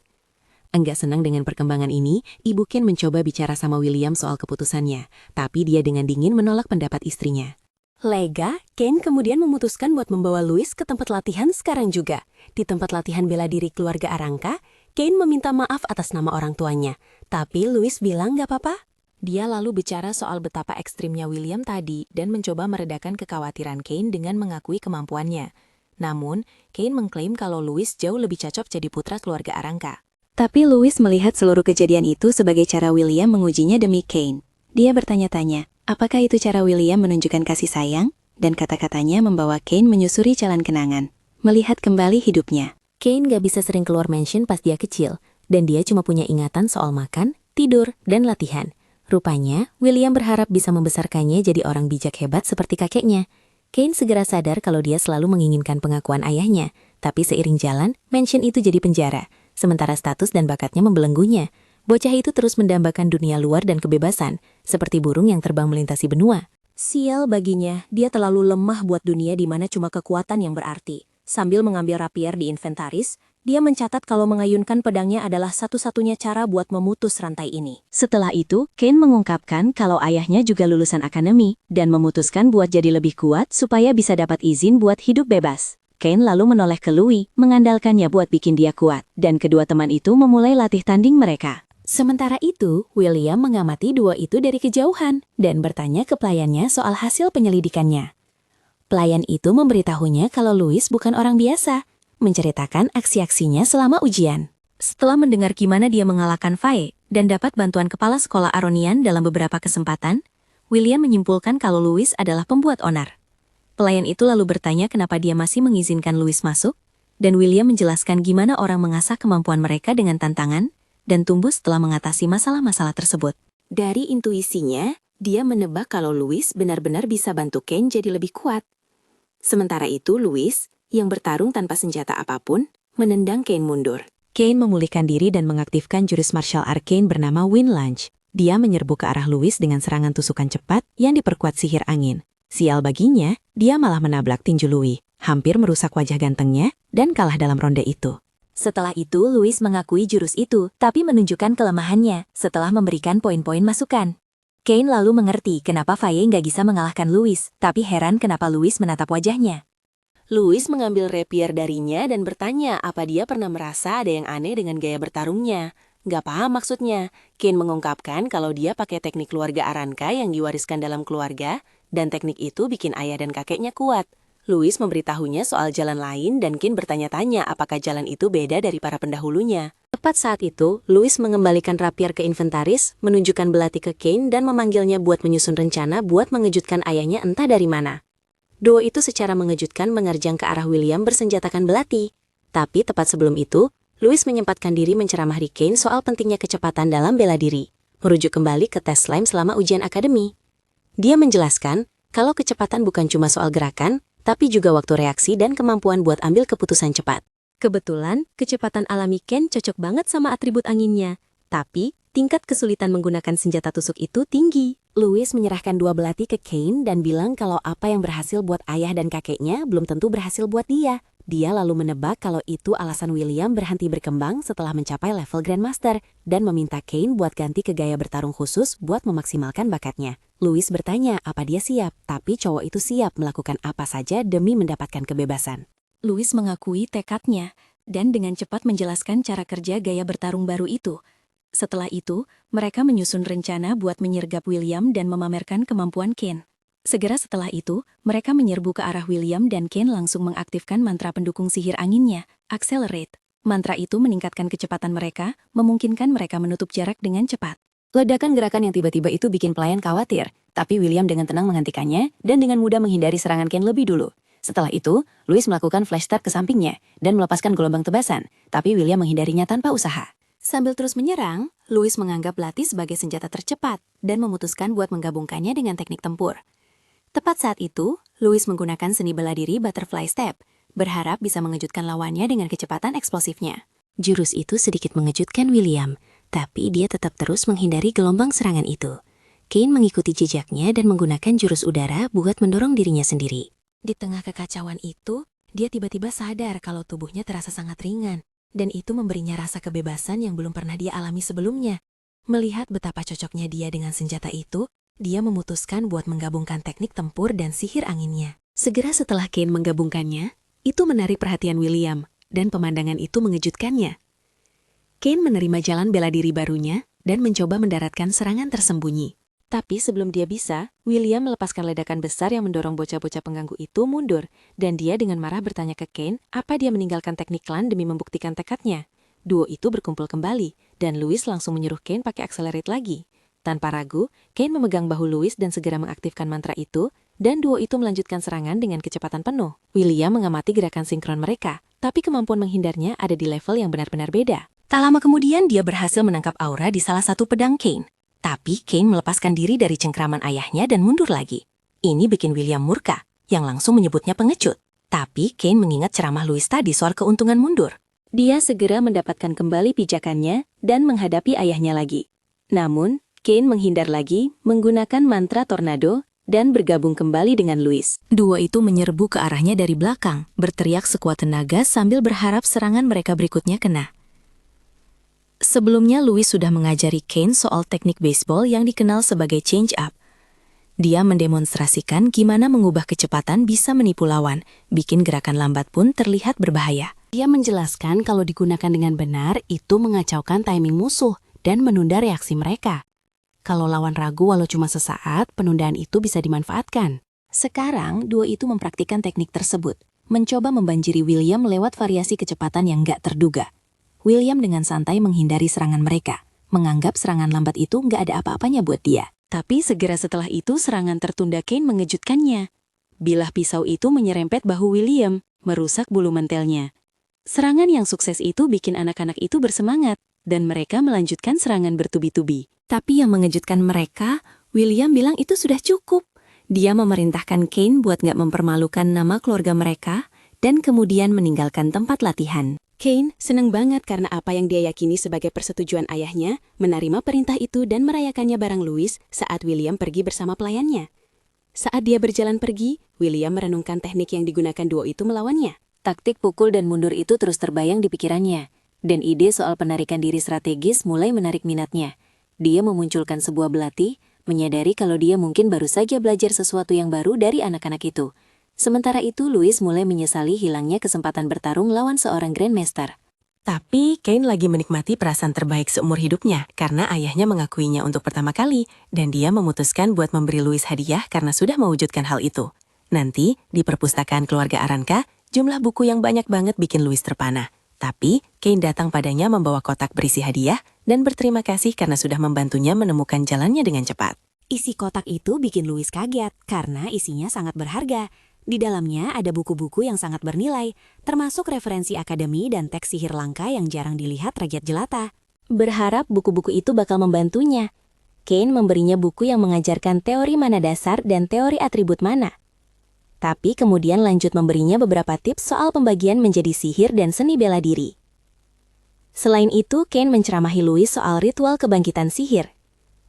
Enggak senang dengan perkembangan ini, Ibu Kane mencoba bicara sama William soal keputusannya, tapi dia dengan dingin menolak pendapat istrinya. Lega, Kane kemudian memutuskan buat membawa Louis ke tempat latihan sekarang juga. Di tempat latihan bela diri keluarga Aranka, Kane meminta maaf atas nama orang tuanya, tapi Louis bilang gak apa-apa. Dia lalu bicara soal betapa ekstrimnya William tadi dan mencoba meredakan kekhawatiran Kane dengan mengakui kemampuannya. Namun, Kane mengklaim kalau Louis jauh lebih cocok jadi putra keluarga Aranka. Tapi Louis melihat seluruh kejadian itu sebagai cara William mengujinya demi Kane. Dia bertanya-tanya, apakah itu cara William menunjukkan kasih sayang? Dan kata-katanya membawa Kane menyusuri jalan kenangan, melihat kembali hidupnya. Kane gak bisa sering keluar mansion pas dia kecil, dan dia cuma punya ingatan soal makan, tidur, dan latihan. Rupanya, William berharap bisa membesarkannya jadi orang bijak hebat seperti kakeknya. Kane segera sadar kalau dia selalu menginginkan pengakuan ayahnya, tapi seiring jalan, mansion itu jadi penjara, sementara status dan bakatnya membelenggunya. Bocah itu terus mendambakan dunia luar dan kebebasan, seperti burung yang terbang melintasi benua. Sial baginya, dia terlalu lemah buat dunia di mana cuma kekuatan yang berarti. Sambil mengambil rapier di inventaris, dia mencatat kalau mengayunkan pedangnya adalah satu-satunya cara buat memutus rantai ini. Setelah itu, Kane mengungkapkan kalau ayahnya juga lulusan akademi dan memutuskan buat jadi lebih kuat supaya bisa dapat izin buat hidup bebas. Kane lalu menoleh ke Louis, mengandalkannya buat bikin dia kuat, dan kedua teman itu memulai latih tanding mereka. Sementara itu, William mengamati duo itu dari kejauhan dan bertanya ke pelayannya soal hasil penyelidikannya. Pelayan itu memberitahunya kalau Louis bukan orang biasa, menceritakan aksi-aksinya selama ujian. Setelah mendengar gimana dia mengalahkan Faye dan dapat bantuan kepala sekolah Aronian dalam beberapa kesempatan, William menyimpulkan kalau Louis adalah pembuat onar. Pelayan itu lalu bertanya kenapa dia masih mengizinkan Louis masuk, dan William menjelaskan gimana orang mengasah kemampuan mereka dengan tantangan dan tumbuh setelah mengatasi masalah-masalah tersebut. Dari intuisinya, dia menebak kalau Louis benar-benar bisa bantu Kane jadi lebih kuat. Sementara itu, Louis, yang bertarung tanpa senjata apapun, menendang Kane mundur. Kane memulihkan diri dan mengaktifkan jurus martial arcane bernama Wind Lunge. Dia menyerbu ke arah Louis dengan serangan tusukan cepat yang diperkuat sihir angin. Sial baginya, dia malah menabrak tinju Louis, hampir merusak wajah gantengnya, dan kalah dalam ronde itu. Setelah itu, Louis mengakui jurus itu, tapi menunjukkan kelemahannya setelah memberikan poin-poin masukan. Kane lalu mengerti kenapa Faye nggak bisa mengalahkan Louis, tapi heran kenapa Louis menatap wajahnya. Louis mengambil rapier darinya dan bertanya apa dia pernah merasa ada yang aneh dengan gaya bertarungnya. Nggak paham maksudnya. Kane mengungkapkan kalau dia pakai teknik keluarga Aranka yang diwariskan dalam keluarga, dan teknik itu bikin ayah dan kakeknya kuat. Louis memberitahunya soal jalan lain dan Kane bertanya-tanya apakah jalan itu beda dari para pendahulunya. Tepat saat itu, Louis mengembalikan rapier ke inventaris, menunjukkan belati ke Kane dan memanggilnya buat menyusun rencana buat mengejutkan ayahnya entah dari mana. Duo itu secara mengejutkan menerjang ke arah William bersenjatakan belati. Tapi tepat sebelum itu, Louis menyempatkan diri menceramah Kane soal pentingnya kecepatan dalam bela diri, merujuk kembali ke tes slime selama ujian akademi. Dia menjelaskan kalau kecepatan bukan cuma soal gerakan, tapi juga waktu reaksi dan kemampuan buat ambil keputusan cepat. Kebetulan, kecepatan alami Kane cocok banget sama atribut anginnya. Tapi, tingkat kesulitan menggunakan senjata tusuk itu tinggi. Louis menyerahkan dua belati ke Kane dan bilang kalau apa yang berhasil buat ayah dan kakeknya belum tentu berhasil buat dia. Dia lalu menebak kalau itu alasan William berhenti berkembang setelah mencapai level Grandmaster dan meminta Kane buat ganti ke gaya bertarung khusus buat memaksimalkan bakatnya. Louis bertanya apa dia siap, tapi cowok itu siap melakukan apa saja demi mendapatkan kebebasan. Louis mengakui tekadnya dan dengan cepat menjelaskan cara kerja gaya bertarung baru itu. Setelah itu, mereka menyusun rencana buat menyergap William dan memamerkan kemampuan Kane. Segera setelah itu, mereka menyerbu ke arah William dan Kane langsung mengaktifkan mantra pendukung sihir anginnya, Accelerate. Mantra itu meningkatkan kecepatan mereka, memungkinkan mereka menutup jarak dengan cepat. Ledakan gerakan yang tiba-tiba itu bikin pelayan khawatir, tapi William dengan tenang menghentikannya dan dengan mudah menghindari serangan Kane lebih dulu. Setelah itu, Louis melakukan flash start ke sampingnya dan melepaskan gelombang tebasan, tapi William menghindarinya tanpa usaha. Sambil terus menyerang, Louis menganggap belati sebagai senjata tercepat dan memutuskan buat menggabungkannya dengan teknik tempur. Tepat saat itu, Louis menggunakan seni bela diri Butterfly Step, berharap bisa mengejutkan lawannya dengan kecepatan eksplosifnya. Jurus itu sedikit mengejutkan William, tapi dia tetap terus menghindari gelombang serangan itu. Kane mengikuti jejaknya dan menggunakan jurus udara buat mendorong dirinya sendiri. Di tengah kekacauan itu, dia tiba-tiba sadar kalau tubuhnya terasa sangat ringan, dan itu memberinya rasa kebebasan yang belum pernah dia alami sebelumnya. Melihat betapa cocoknya dia dengan senjata itu, dia memutuskan buat menggabungkan teknik tempur dan sihir anginnya. Segera setelah Kane menggabungkannya, itu menarik perhatian William, dan pemandangan itu mengejutkannya. Kane menerima jalan bela diri barunya dan mencoba mendaratkan serangan tersembunyi. Tapi sebelum dia bisa, William melepaskan ledakan besar yang mendorong bocah-bocah pengganggu itu mundur, dan dia dengan marah bertanya ke Kane apa dia meninggalkan teknik klan demi membuktikan tekadnya. Duo itu berkumpul kembali, dan Louis langsung menyuruh Kane pakai accelerate lagi. Tanpa ragu, Kane memegang bahu Louis dan segera mengaktifkan mantra itu, dan duo itu melanjutkan serangan dengan kecepatan penuh. William mengamati gerakan sinkron mereka, tapi kemampuan menghindarnya ada di level yang benar-benar beda. Tak lama kemudian, dia berhasil menangkap aura di salah satu pedang Kane. Tapi Kane melepaskan diri dari cengkraman ayahnya dan mundur lagi. Ini bikin William murka, yang langsung menyebutnya pengecut. Tapi Kane mengingat ceramah Louis tadi soal keuntungan mundur. Dia segera mendapatkan kembali pijakannya dan menghadapi ayahnya lagi. Namun, Kane menghindar lagi menggunakan mantra tornado dan bergabung kembali dengan Louis. Duo itu menyerbu ke arahnya dari belakang, berteriak sekuat tenaga sambil berharap serangan mereka berikutnya kena. Sebelumnya Louis sudah mengajari Kane soal teknik baseball yang dikenal sebagai change up. Dia mendemonstrasikan gimana mengubah kecepatan bisa menipu lawan, bikin gerakan lambat pun terlihat berbahaya. Dia menjelaskan kalau digunakan dengan benar itu mengacaukan timing musuh dan menunda reaksi mereka. Kalau lawan ragu walau cuma sesaat, penundaan itu bisa dimanfaatkan. Sekarang, duo itu mempraktikkan teknik tersebut, mencoba membanjiri William lewat variasi kecepatan yang nggak terduga. William dengan santai menghindari serangan mereka, menganggap serangan lambat itu nggak ada apa-apanya buat dia. Tapi segera setelah itu serangan tertunda Kane mengejutkannya. Bilah pisau itu menyerempet bahu William, merusak bulu mantelnya. Serangan yang sukses itu bikin anak-anak itu bersemangat, dan mereka melanjutkan serangan bertubi-tubi. Tapi yang mengejutkan mereka, William bilang itu sudah cukup. Dia memerintahkan Kane buat nggak mempermalukan nama keluarga mereka, dan kemudian meninggalkan tempat latihan. Kane senang banget karena apa yang dia yakini sebagai persetujuan ayahnya, menerima perintah itu dan merayakannya bareng Louis saat William pergi bersama pelayannya. Saat dia berjalan pergi, William merenungkan teknik yang digunakan duo itu melawannya. Taktik pukul dan mundur itu terus terbayang di pikirannya, dan ide soal penarikan diri strategis mulai menarik minatnya. Dia memunculkan sebuah belati, menyadari kalau dia mungkin baru saja belajar sesuatu yang baru dari anak-anak itu. Sementara itu, Louis mulai menyesali hilangnya kesempatan bertarung lawan seorang Grandmaster. Tapi Kane lagi menikmati perasaan terbaik seumur hidupnya karena ayahnya mengakuinya untuk pertama kali dan dia memutuskan buat memberi Louis hadiah karena sudah mewujudkan hal itu. Nanti, di perpustakaan keluarga Aranka, jumlah buku yang banyak banget bikin Louis terpana. Tapi, Kane datang padanya membawa kotak berisi hadiah dan berterima kasih karena sudah membantunya menemukan jalannya dengan cepat. Isi kotak itu bikin Louis kaget karena isinya sangat berharga. Di dalamnya ada buku-buku yang sangat bernilai, termasuk referensi akademi dan teks sihir langka yang jarang dilihat rakyat jelata. Berharap buku-buku itu bakal membantunya. Kane memberinya buku yang mengajarkan teori mana dasar dan teori atribut mana. Tapi kemudian lanjut memberinya beberapa tips soal pembagian menjadi sihir dan seni bela diri. Selain itu, Kane menceramahi Louis soal ritual kebangkitan sihir,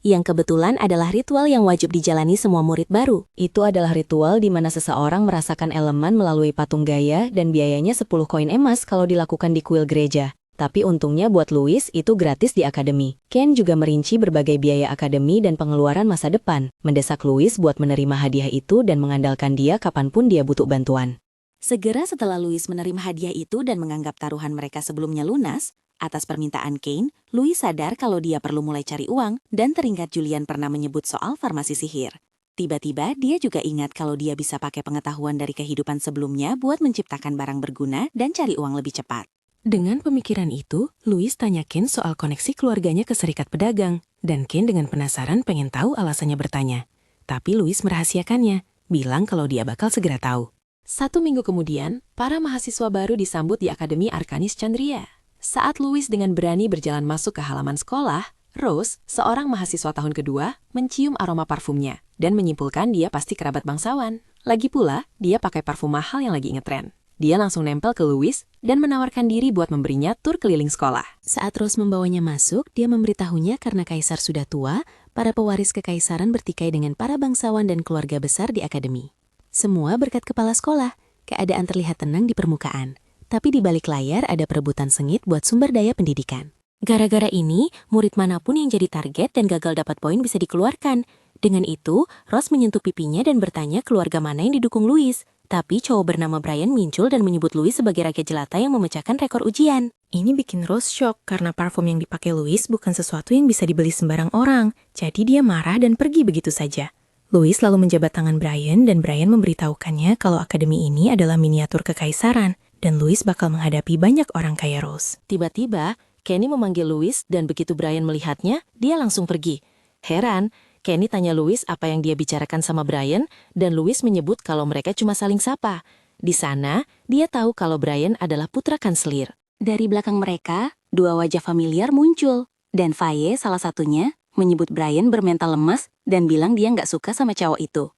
yang kebetulan adalah ritual yang wajib dijalani semua murid baru. Itu adalah ritual di mana seseorang merasakan elemen melalui patung gaya dan biayanya 10 koin emas kalau dilakukan di kuil gereja. Tapi untungnya buat Louis itu gratis di akademi. Kane juga merinci berbagai biaya akademi dan pengeluaran masa depan, mendesak Louis buat menerima hadiah itu dan mengandalkan dia kapanpun dia butuh bantuan. Segera setelah Louis menerima hadiah itu dan menganggap taruhan mereka sebelumnya lunas, atas permintaan Kane, Louis sadar kalau dia perlu mulai cari uang dan teringat Julian pernah menyebut soal farmasi sihir. Tiba-tiba dia juga ingat kalau dia bisa pakai pengetahuan dari kehidupan sebelumnya buat menciptakan barang berguna dan cari uang lebih cepat. Dengan pemikiran itu, Louis tanya Kane soal koneksi keluarganya ke serikat pedagang, dan Kane dengan penasaran pengen tahu alasannya bertanya. Tapi Louis merahasiakannya, bilang kalau dia bakal segera tahu. 1 minggu kemudian, para mahasiswa baru disambut di Akademi Arkanis Chandria. Saat Louis dengan berani berjalan masuk ke halaman sekolah, Rose, seorang mahasiswa tahun kedua, mencium aroma parfumnya dan menyimpulkan dia pasti kerabat bangsawan. Lagi pula, dia pakai parfum mahal yang lagi ngetren. Dia langsung nempel ke Louis dan menawarkan diri buat memberinya tur keliling sekolah. Saat Rose membawanya masuk, dia memberitahunya karena kaisar sudah tua, para pewaris kekaisaran bertikai dengan para bangsawan dan keluarga besar di akademi. Semua berkat kepala sekolah, keadaan terlihat tenang di permukaan. Tapi di balik layar ada perebutan sengit buat sumber daya pendidikan. Gara-gara ini, murid manapun yang jadi target dan gagal dapat poin bisa dikeluarkan. Dengan itu, Rose menyentuh pipinya dan bertanya keluarga mana yang didukung Louis. Tapi cowok bernama Brian muncul dan menyebut Louis sebagai rakyat jelata yang memecahkan rekor ujian. Ini bikin Rose shock karena parfum yang dipakai Louis bukan sesuatu yang bisa dibeli sembarang orang. Jadi dia marah dan pergi begitu saja. Louis lalu menjabat tangan Brian dan Brian memberitahukannya kalau akademi ini adalah miniatur kekaisaran. Dan Louis bakal menghadapi banyak orang kaya Rose. Tiba-tiba, Kenny memanggil Louis dan begitu Brian melihatnya, dia langsung pergi. Heran, Kenny tanya Louis apa yang dia bicarakan sama Brian dan Louis menyebut kalau mereka cuma saling sapa. Di sana, dia tahu kalau Brian adalah putra kanselir. Dari belakang mereka, 2 wajah familiar muncul. Dan Faye, salah satunya, menyebut Brian bermental lemas dan bilang dia nggak suka sama cowok itu.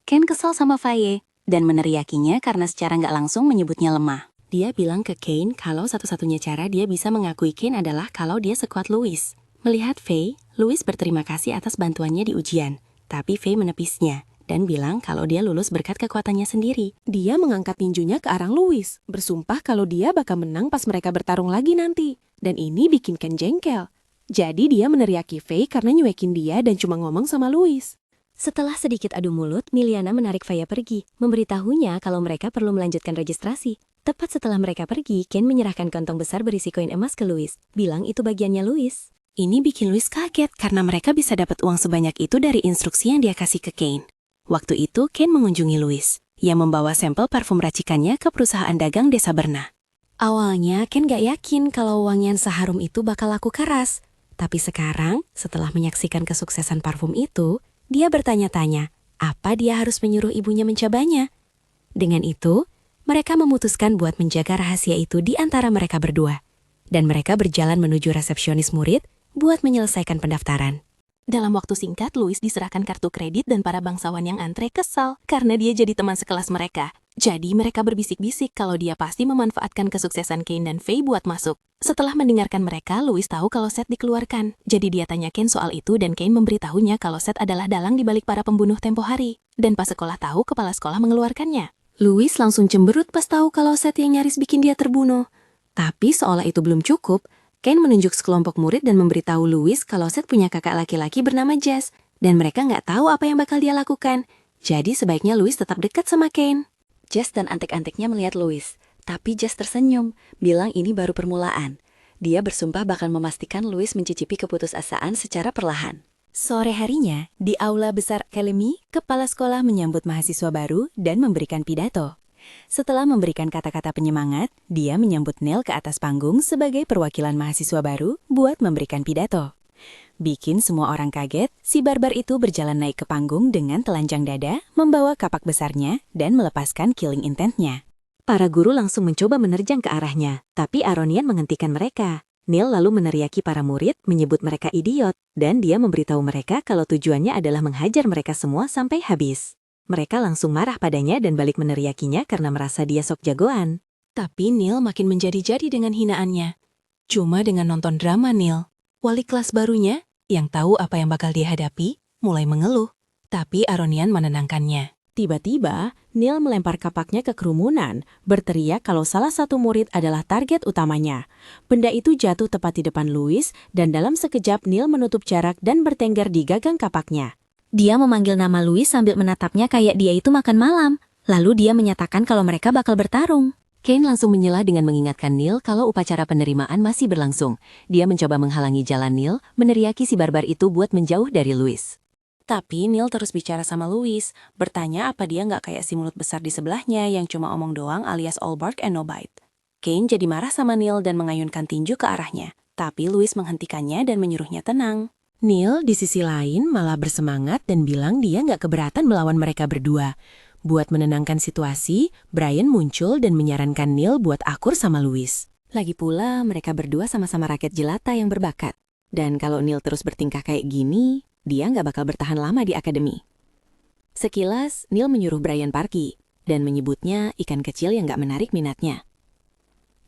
Ken kesal sama Faye dan meneriakinya karena secara nggak langsung menyebutnya lemah. Dia bilang ke Kane kalau satu-satunya cara dia bisa mengakui Kane adalah kalau dia sekuat Louis. Melihat Faye, Louis berterima kasih atas bantuannya di ujian. Tapi Faye menepisnya dan bilang kalau dia lulus berkat kekuatannya sendiri. Dia mengangkat tinjunya ke arah Louis, bersumpah kalau dia bakal menang pas mereka bertarung lagi nanti. Dan ini bikin Ken jengkel. Jadi dia meneriaki Faye karena nyuekin dia dan cuma ngomong sama Louis. Setelah sedikit adu mulut, Miliana menarik Faya pergi, memberitahunya kalau mereka perlu melanjutkan registrasi. Tepat setelah mereka pergi, Ken menyerahkan kantong besar berisi koin emas ke Louis, bilang itu bagiannya Louis. Ini bikin Louis kaget karena mereka bisa dapat uang sebanyak itu dari instruksi yang dia kasih ke Kane. Waktu itu, Ken mengunjungi Louis. Ia membawa sampel parfum racikannya ke perusahaan dagang desa Berna. Awalnya Ken gak yakin kalau wangian seharum itu bakal laku keras. Tapi sekarang, setelah menyaksikan kesuksesan parfum itu, dia bertanya-tanya, apa dia harus menyuruh ibunya mencobanya? Dengan itu, mereka memutuskan buat menjaga rahasia itu di antara mereka berdua. Dan mereka berjalan menuju resepsionis murid buat menyelesaikan pendaftaran. Dalam waktu singkat, Louis diserahkan kartu kredit dan para bangsawan yang antre kesal karena dia jadi teman sekelas mereka. Jadi mereka berbisik-bisik kalau dia pasti memanfaatkan kesuksesan Kane dan Faye buat masuk. Setelah mendengarkan mereka, Louis tahu kalau Seth dikeluarkan. Jadi dia tanya Kane soal itu dan Kane memberitahunya kalau Seth adalah dalang di balik para pembunuh tempo hari. Dan pas sekolah tahu, kepala sekolah mengeluarkannya. Louis langsung cemberut pas tahu kalau Seth yang nyaris bikin dia terbunuh. Tapi seolah itu belum cukup, Kane menunjuk sekelompok murid dan memberitahu Louis kalau Seth punya kakak laki-laki bernama Jess. Dan mereka nggak tahu apa yang bakal dia lakukan. Jadi sebaiknya Louis tetap dekat sama Kane. Jess dan antek-anteknya melihat Louis, tapi Jess tersenyum, bilang ini baru permulaan. Dia bersumpah bakal memastikan Louis mencicipi keputusasaan secara perlahan. Sore harinya, di Aula Besar Academy, kepala sekolah menyambut mahasiswa baru dan memberikan pidato. Setelah memberikan kata-kata penyemangat, dia menyambut Neil ke atas panggung sebagai perwakilan mahasiswa baru buat memberikan pidato. Bikin semua orang kaget, si barbar itu berjalan naik ke panggung dengan telanjang dada, membawa kapak besarnya, dan melepaskan killing intent-nya. Para guru langsung mencoba menerjang ke arahnya, tapi Aronian menghentikan mereka. Neil lalu meneriaki para murid, menyebut mereka idiot, dan dia memberitahu mereka kalau tujuannya adalah menghajar mereka semua sampai habis. Mereka langsung marah padanya dan balik meneriakinya karena merasa dia sok jagoan. Tapi Neil makin menjadi-jadi dengan hinaannya. Cuma dengan nonton drama Neil, wali kelas barunya, yang tahu apa yang bakal dihadapi, mulai mengeluh. Tapi Aronian menenangkannya. Tiba-tiba, Neil melempar kapaknya ke kerumunan, berteriak kalau salah satu murid adalah target utamanya. Benda itu jatuh tepat di depan Louis, dan dalam sekejap Neil menutup jarak dan bertengger di gagang kapaknya. Dia memanggil nama Louis sambil menatapnya kayak dia itu makan malam. Lalu dia menyatakan kalau mereka bakal bertarung. Kane langsung menyela dengan mengingatkan Neil kalau upacara penerimaan masih berlangsung. Dia mencoba menghalangi jalan Neil, meneriaki si barbar itu buat menjauh dari Louis. Tapi Neil terus bicara sama Louis, bertanya apa dia nggak kayak si mulut besar di sebelahnya yang cuma omong doang alias all bark and no bite. Kane jadi marah sama Neil dan mengayunkan tinju ke arahnya. Tapi Louis menghentikannya dan menyuruhnya tenang. Neil di sisi lain malah bersemangat dan bilang dia nggak keberatan melawan mereka berdua. Buat menenangkan situasi, Brian muncul dan menyarankan Neil buat akur sama Louis. Lagi pula, mereka berdua sama-sama rakyat jelata yang berbakat. Dan kalau Neil terus bertingkah kayak gini, dia nggak bakal bertahan lama di akademi. Sekilas, Neil menyuruh Brian pergi, dan menyebutnya ikan kecil yang nggak menarik minatnya.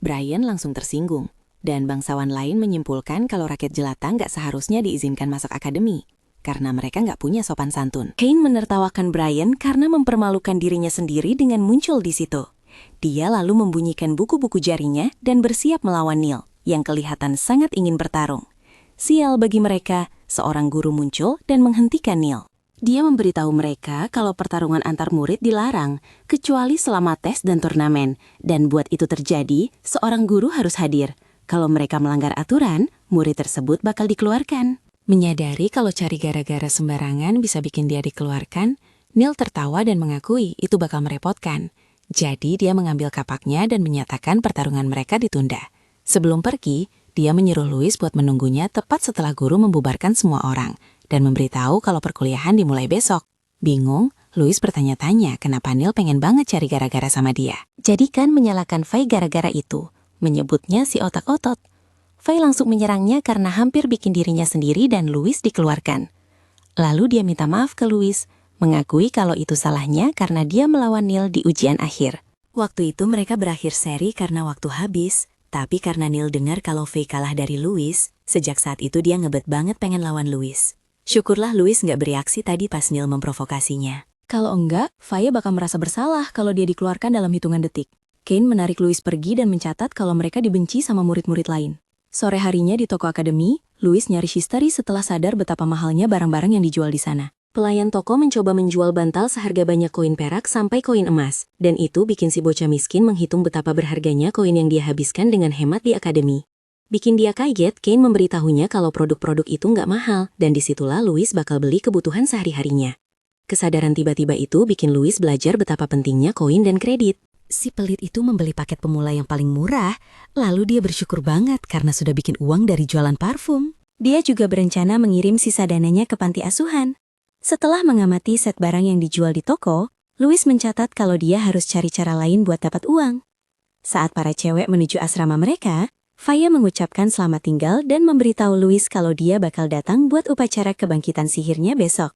Brian langsung tersinggung, dan bangsawan lain menyimpulkan kalau rakyat jelata nggak seharusnya diizinkan masuk akademi, karena mereka nggak punya sopan santun. Kane menertawakan Brian karena mempermalukan dirinya sendiri dengan muncul di situ. Dia lalu membunyikan buku-buku jarinya dan bersiap melawan Neil, yang kelihatan sangat ingin bertarung. Sial bagi mereka, seorang guru muncul dan menghentikan Neil. Dia memberitahu mereka kalau pertarungan antar murid dilarang, kecuali selama tes dan turnamen. Dan buat itu terjadi, seorang guru harus hadir. Kalau mereka melanggar aturan, murid tersebut bakal dikeluarkan. Menyadari kalau cari gara-gara sembarangan bisa bikin dia dikeluarkan, Neil tertawa dan mengakui itu bakal merepotkan. Jadi dia mengambil kapaknya dan menyatakan pertarungan mereka ditunda. Sebelum pergi, dia menyuruh Louis buat menunggunya tepat setelah guru membubarkan semua orang dan memberitahu kalau perkuliahan dimulai besok. Bingung, Louis bertanya-tanya kenapa Neil pengen banget cari gara-gara sama dia. Jadi kan menyalahkan Faye gara-gara itu, menyebutnya si otak-otot. Faye langsung menyerangnya karena hampir bikin dirinya sendiri dan Louis dikeluarkan. Lalu dia minta maaf ke Louis, mengakui kalau itu salahnya karena dia melawan Neil di ujian akhir. Waktu itu mereka berakhir seri karena waktu habis, tapi karena Neil dengar kalau Faye kalah dari Louis, sejak saat itu dia ngebet banget pengen lawan Louis. Syukurlah Louis nggak bereaksi tadi pas Neil memprovokasinya. Kalau enggak, Faye bakal merasa bersalah kalau dia dikeluarkan dalam hitungan detik. Kane menarik Louis pergi dan mencatat kalau mereka dibenci sama murid-murid lain. Sore harinya di toko akademi, Louis nyaris histeri setelah sadar betapa mahalnya barang-barang yang dijual di sana. Pelayan toko mencoba menjual bantal seharga banyak koin perak sampai koin emas, dan itu bikin si bocah miskin menghitung betapa berharganya koin yang dia habiskan dengan hemat di akademi. Bikin dia kaget, Kane memberitahunya kalau produk-produk itu nggak mahal, dan disitulah Louis bakal beli kebutuhan sehari-harinya. Kesadaran tiba-tiba itu bikin Louis belajar betapa pentingnya koin dan kredit. Si pelit itu membeli paket pemula yang paling murah, lalu dia bersyukur banget karena sudah bikin uang dari jualan parfum. Dia juga berencana mengirim sisa dananya ke panti asuhan. Setelah mengamati set barang yang dijual di toko, Louis mencatat kalau dia harus cari cara lain buat dapat uang. Saat para cewek menuju asrama mereka, Faya mengucapkan selamat tinggal dan memberitahu Louis kalau dia bakal datang buat upacara kebangkitan sihirnya besok.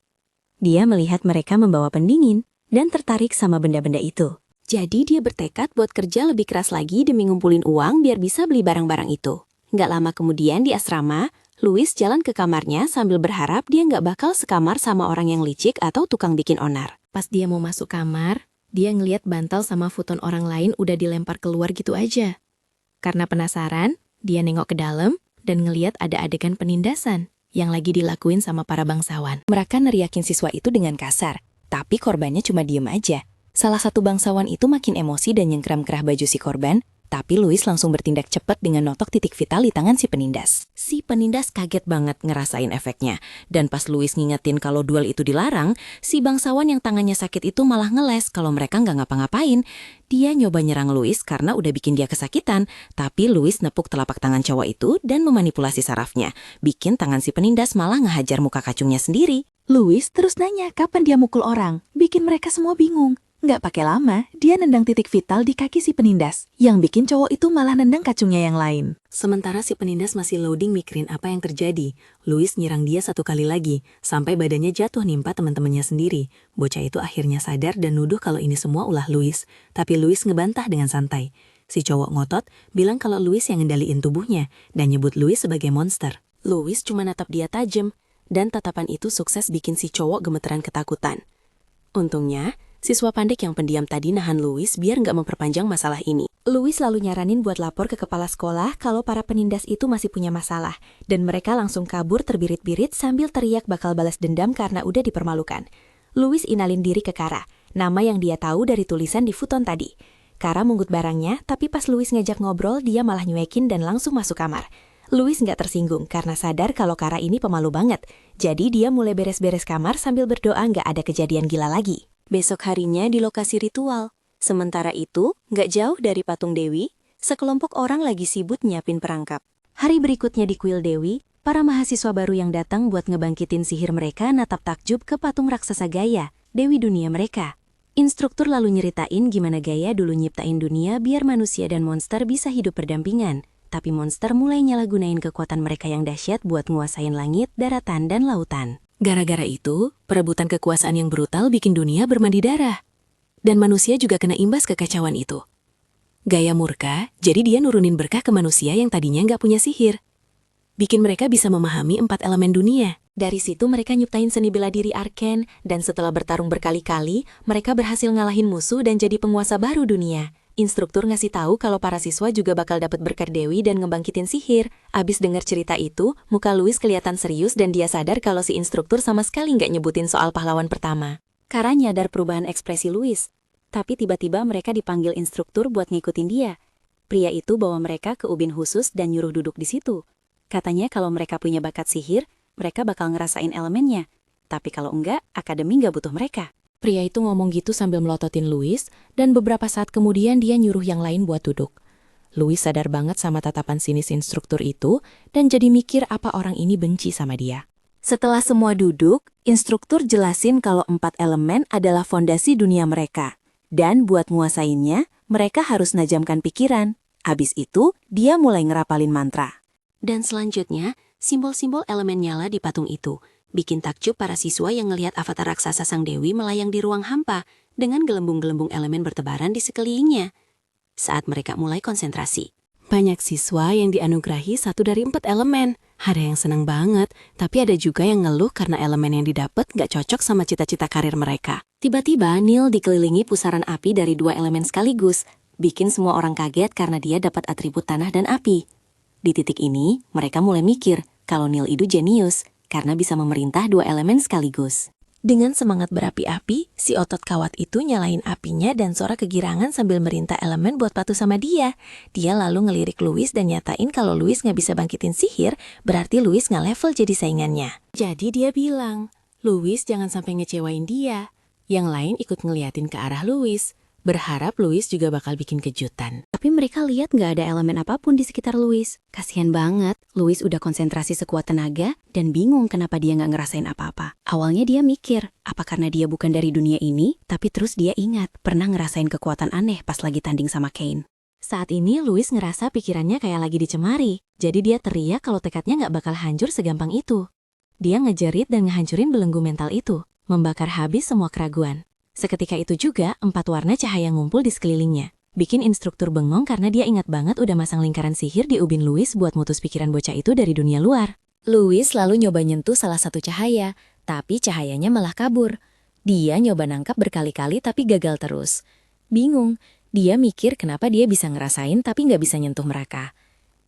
Dia melihat mereka membawa pendingin dan tertarik sama benda-benda itu. Jadi dia bertekad buat kerja lebih keras lagi demi ngumpulin uang biar bisa beli barang-barang itu. Nggak lama kemudian di asrama, Louis jalan ke kamarnya sambil berharap dia nggak bakal sekamar sama orang yang licik atau tukang bikin onar. Pas dia mau masuk kamar, dia ngeliat bantal sama futon orang lain udah dilempar keluar gitu aja. Karena penasaran, dia nengok ke dalam dan ngeliat ada adegan penindasan yang lagi dilakuin sama para bangsawan. Mereka neriakin siswa itu dengan kasar, tapi korbannya cuma diem aja. Salah satu bangsawan itu makin emosi dan nyengkram kerah baju si korban, tapi Louis langsung bertindak cepat dengan notok titik vital di tangan si penindas. Si penindas kaget banget ngerasain efeknya. Dan pas Louis ngingetin kalau duel itu dilarang, si bangsawan yang tangannya sakit itu malah ngeles kalau mereka nggak ngapa-ngapain. Dia nyoba nyerang Louis karena udah bikin dia kesakitan, tapi Louis nepuk telapak tangan cowok itu dan memanipulasi sarafnya, bikin tangan si penindas malah ngehajar muka kacungnya sendiri. Louis terus nanya kapan dia mukul orang, bikin mereka semua bingung. Nggak pakai lama, dia nendang titik vital di kaki si penindas, yang bikin cowok itu malah nendang kacungnya yang lain. Sementara si penindas masih loading mikirin apa yang terjadi, Louis nyerang dia 1 kali lagi, sampai badannya jatuh nimpa teman-temannya sendiri. Bocah itu akhirnya sadar dan nuduh kalau ini semua ulah Louis, tapi Louis ngebantah dengan santai. Si cowok ngotot, bilang kalau Louis yang ngendaliin tubuhnya, dan nyebut Louis sebagai monster. Louis cuma natap dia tajam, dan tatapan itu sukses bikin si cowok gemeteran ketakutan. Untungnya, siswa pandek yang pendiam tadi nahan Louis biar nggak memperpanjang masalah ini. Louis lalu nyaranin buat lapor ke kepala sekolah kalau para penindas itu masih punya masalah, dan mereka langsung kabur terbirit-birit sambil teriak bakal balas dendam karena udah dipermalukan. Louis inalin diri ke Kara, nama yang dia tahu dari tulisan di futon tadi. Kara munggut barangnya, tapi pas Louis ngajak ngobrol, dia malah nyuekin dan langsung masuk kamar. Louis nggak tersinggung karena sadar kalau Kara ini pemalu banget, jadi dia mulai beres-beres kamar sambil berdoa nggak ada kejadian gila lagi. Besok harinya di lokasi ritual. Sementara itu, nggak jauh dari patung Dewi, sekelompok orang lagi sibuk nyiapin perangkap. Hari berikutnya di kuil Dewi, para mahasiswa baru yang datang buat ngebangkitin sihir mereka natap takjub ke patung raksasa Gaia, Dewi dunia mereka. Instruktur lalu nyeritain gimana Gaia dulu nyiptain dunia biar manusia dan monster bisa hidup berdampingan. Tapi monster mulai nyalahgunain kekuatan mereka yang dahsyat buat nguasain langit, daratan, dan lautan. Gara-gara itu, perebutan kekuasaan yang brutal bikin dunia bermandi darah. Dan manusia juga kena imbas kekacauan itu. Gaia murka, jadi dia nurunin berkah ke manusia yang tadinya nggak punya sihir. Bikin mereka bisa memahami 4 elemen dunia. Dari situ mereka nyiptain seni bela diri Arken, dan setelah bertarung berkali-kali, mereka berhasil ngalahin musuh dan jadi penguasa baru dunia. Instruktur ngasih tahu kalau para siswa juga bakal dapat berkah Dewi dan ngebangkitin sihir. Abis dengar cerita itu, muka Louis kelihatan serius dan dia sadar kalau si instruktur sama sekali nggak nyebutin soal pahlawan pertama. Kara nyadar perubahan ekspresi Louis, tapi tiba-tiba mereka dipanggil instruktur buat ngikutin dia. Pria itu bawa mereka ke ubin khusus dan nyuruh duduk di situ. Katanya kalau mereka punya bakat sihir, mereka bakal ngerasain elemennya. Tapi kalau enggak, akademi nggak butuh mereka. Pria itu ngomong gitu sambil melototin Louis, dan beberapa saat kemudian dia nyuruh yang lain buat duduk. Louis sadar banget sama tatapan sinis instruktur itu, dan jadi mikir apa orang ini benci sama dia. Setelah semua duduk, instruktur jelasin kalau 4 elemen adalah fondasi dunia mereka. Dan buat nguasainnya, mereka harus najamkan pikiran. Abis itu, dia mulai ngerapalin mantra. Dan selanjutnya, simbol-simbol elemen nyala di patung itu. Bikin takjub para siswa yang ngelihat avatar raksasa Sang Dewi melayang di ruang hampa dengan gelembung-gelembung elemen bertebaran di sekelilingnya. Saat mereka mulai konsentrasi, banyak siswa yang dianugerahi 1 dari 4 elemen. Ada yang senang banget, tapi ada juga yang ngeluh karena elemen yang didapat gak cocok sama cita-cita karir mereka. Tiba-tiba Neil dikelilingi pusaran api dari 2 elemen sekaligus, bikin semua orang kaget karena dia dapat atribut tanah dan api. Di titik ini, mereka mulai mikir kalau Neil itu jenius, karena bisa memerintah 2 elemen sekaligus. Dengan semangat berapi-api, si otot kawat itu nyalain apinya dan Sora kegirangan sambil merintah elemen buat patuh sama dia. Dia lalu ngelirik Louis dan nyatain kalau Louis nggak bisa bangkitin sihir, berarti Louis nggak level jadi saingannya. Jadi dia bilang, Louis jangan sampai ngecewain dia. Yang lain ikut ngeliatin ke arah Louis, berharap Louis juga bakal bikin kejutan. Tapi mereka lihat nggak ada elemen apapun di sekitar Louis. Kasihan banget, Louis udah konsentrasi sekuat tenaga dan bingung kenapa dia nggak ngerasain apa-apa. Awalnya dia mikir, apa karena dia bukan dari dunia ini, tapi terus dia ingat pernah ngerasain kekuatan aneh pas lagi tanding sama Kane. Saat ini Louis ngerasa pikirannya kayak lagi dicemari, jadi dia teriak kalau tekadnya nggak bakal hancur segampang itu. Dia ngejerit dan ngehancurin belenggu mental itu, membakar habis semua keraguan. Seketika itu juga, 4 warna cahaya ngumpul di sekelilingnya. Bikin instruktur bengong karena dia ingat banget udah masang lingkaran sihir di ubin Louis buat mutus pikiran bocah itu dari dunia luar. Louis lalu nyoba nyentuh salah satu cahaya, tapi cahayanya malah kabur. Dia nyoba nangkap berkali-kali tapi gagal terus. Bingung, dia mikir kenapa dia bisa ngerasain tapi nggak bisa nyentuh mereka.